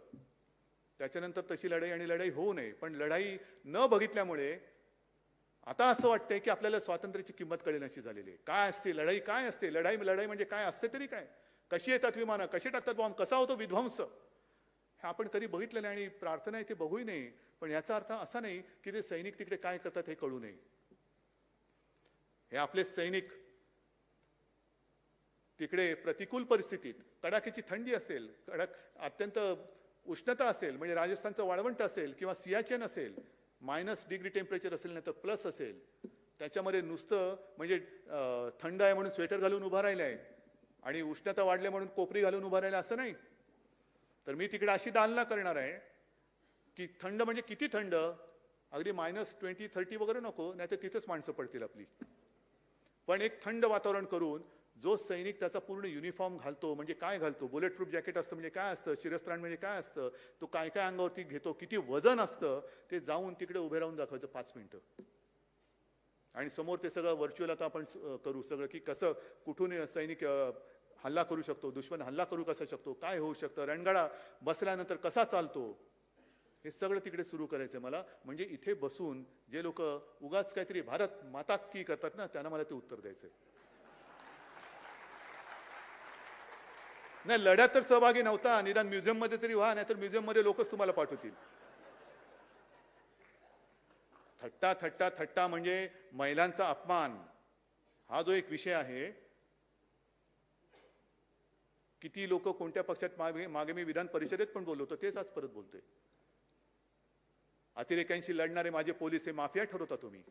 त्याच्यानंतर तशी लढाई होऊ नये, पण लढाई न बघितल्यामुळे आता असं वाटतंय की आपल्याला स्वातंत्र्याची किंमत कळेल अशी झालेली आहे. काय असते लढाई? काय असते लढाई? लढाई म्हणजे काय असते तरी काय? कशी येतात विमानं, कशी टाकतात बॉम्ब, कसा होतो विध्वंस, हे आपण कधी बघितलं नाही. आणि प्रार्थना आहे ते बघूही नाही, पण याचा अर्थ असा नाही की ते सैनिक तिकडे काय करतात हे कळू नये. हे आपले सैनिक तिकडे प्रतिकूल परिस्थितीत, कडाक्याची थंडी असेल, अत्यंत उष्णता असेल, म्हणजे राजस्थानचं वाळवंट असेल किंवा सियाचेन असेल, -डिग्री टेम्परेचर असेल नाही तर प्लस असेल, त्याच्यामध्ये नुसतं म्हणजे थंड आहे म्हणून स्वेटर घालून उभा राहिला आहे आणि उष्णता वाढल्या म्हणून कोपरी घालून उभा राहिला असं नाही. तर मी तिकडे अशी दालना करणार आहे की थंड म्हणजे किती थंड, अगदी -20-30 वगैरे नको, नाही तर तिथेच माणसं पडतील आपली. पण एक थंड वातावरण करून जो सैनिक त्याचा पूर्ण युनिफॉर्म घालतो, म्हणजे काय घालतो, बुलेट प्रूफ जॅकेट असतं म्हणजे काय असतं, शिरस्त्राण म्हणजे काय असतं, तो काय काय अंगावरती घेतो, किती वजन असतं, ते जाऊन तिकडे उभे राहून दाखवायचं 5 मिनिटं. आणि समोर ते सगळं व्हर्च्युअल आता आपण करू सगळं, की कसं कुठून सैनिक हल्ला करू शकतो, दुश्मन हल्ला करू कसा शकतो, काय होऊ शकतं, रणगाडा बसल्यानंतर कसा चालतो, हे सगळं तिकडे सुरू करायचं मला. म्हणजे इथे बसून जे लोक उगाच काहीतरी भारत माता की करतात ना, त्यांना मला ते उत्तर द्यायचंय. नाही, लढ्यात तर सहभागी नव्हता, निदान म्युझियम मध्ये तरी व्हा, नाहीतर म्युझियम मध्ये लोकच तुम्हाला पाठवतील. थट्टा थट्टा थट्टा म्हणजे महिलांचा अपमान हा जो एक विषय आहे. किती लोक कोणत्या पक्षात मागे मी विधान परिषदेत पण बोललो होतो, तेच आज परत बोलतोय. अतिरेक्यांशी लढणारे माझे पोलीस हे माफिया ठरवता तुम्ही.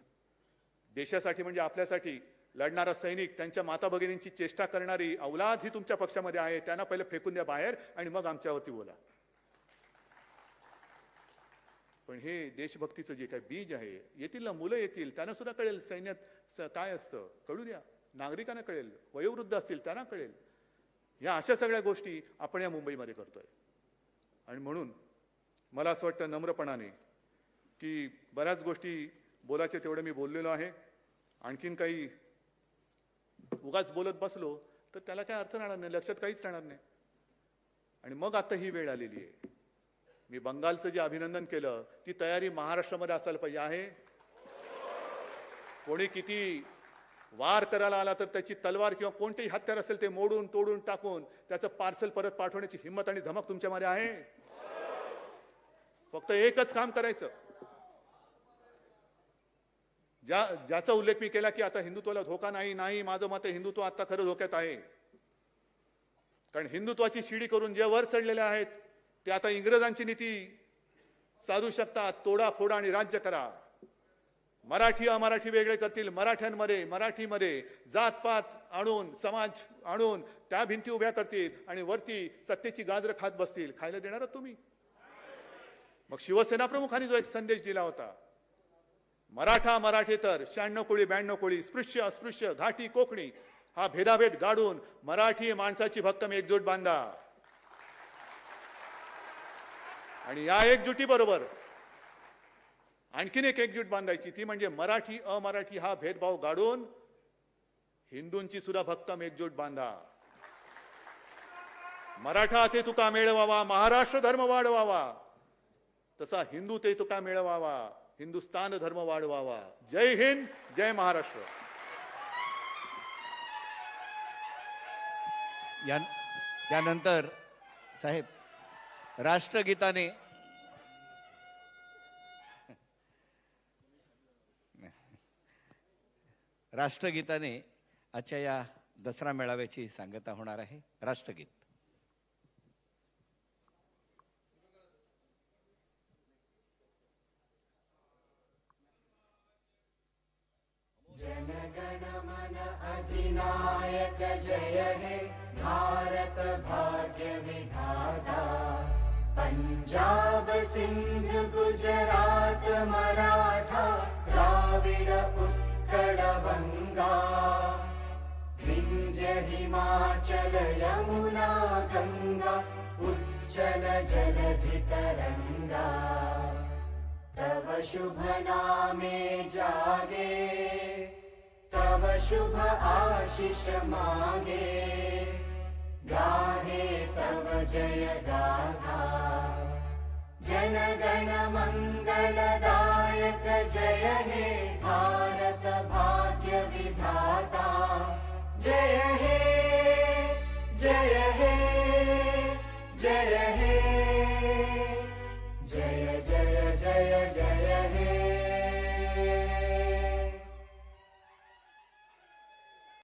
देशासाठी म्हणजे आपल्यासाठी लढणारा सैनिक, त्यांच्या माता भगिनींची चेष्टा करणारी औलाद ही तुमच्या पक्षामध्ये आहे, त्यांना पहिले फेकून द्या बाहेर आणि मग आमच्यावरती बोला. पण हे देशभक्तीचं जे काही बीज आहे, येतील ना मुलं येतील, त्यांना सुद्धा कळेल सैन्यात काय असतं, कळू द्या. नागरिकांना कळेल, वयोवृद्ध असतील त्यांना कळेल. या अशा सगळ्या गोष्टी आपण या मुंबईमध्ये करतोय. आणि म्हणून मला असं वाटतं नम्रपणाने की बऱ्याच गोष्टी बोलायचे तेवढं मी बोललेलो आहे. आणखीन काही उगाच बोलत बसलो तर त्याला काय अर्थ राहणार नाही, लक्षात काहीच राहणार नाही. आणि मग आता ही वेळ आलेली आहे. मी बंगालचं जे अभिनंदन केलं ती तयारी महाराष्ट्रामध्ये असायला पाहिजे आहे. कोणी किती वार करायला आला तर त्याची तलवार किंवा कोणतेही हत्यार असेल ते मोडून तोडून टाकून त्याचं पार्सल परत पाठवण्याची हिंमत आणि धमक तुमच्यामध्ये आहे. फक्त एकच काम करायचं, ज्याचा उल्लेख मी केला की आता हिंदुत्वाला धोका नाही, माझं मत आहे हिंदुत्व आता खरं धोक्यात आहे. कारण हिंदुत्वाची शिडी करून जे वर चढलेले आहेत ते आता इंग्रजांची नीती साधू शकतात, तोडा फोडा आणि राज्य करा. मराठी अमराठी वेगळे करतील, मराठीमध्ये जातपात आणून समाज आणून त्या भिंती उभ्या करतील आणि वरती सत्तेची गाजरं खात बसतील. खायला देणार तुम्ही? मग शिवसेना प्रमुखांनी जो एक संदेश दिला होता, मराठेतर 96 कोळी 92 कोळी, स्पृश्य अस्पृश्य घाटी कोकणी, हा भेदाभेद गाडून मराठी माणसाची भक्कम एकजूट बांधा. आणि या एकजुटी बरोबर आणखीन एक एकजूट बांधायची, ती म्हणजे मराठी अमराठी हा भेदभाव गाडून हिंदूंची सुद्धा भक्कम एकजूट बांधा. मराठा ते तुका मिळवावा, महाराष्ट्र धर्म वाढवावा, तसा हिंदू ते तुका मिळवावा, हिंदुस्तान धर्म वाढवावा. जय हिंद, जय महाराष्ट्र. त्यानंतर साहेब राष्ट्रगीताने आजच्या या दसरा मेळाव्याची सांगता होणार आहे. राष्ट्रगीत. जनगण मन अधिनायक जय हे भारत भाग्य विधाता. पंजाब सिंध गुजरात मराठा द्राविड उत्कल बंगा. विंध्य हिमाचल यमुना गंगा उच्चल जलधि तरंगा. तव शुभ नामे जागे, तव शुभ आशीष मागे. गाहे तव जय गाथा, जनगण मंगलदायक जय हे भारत भाग्य विधाता. जय हे जय हे जय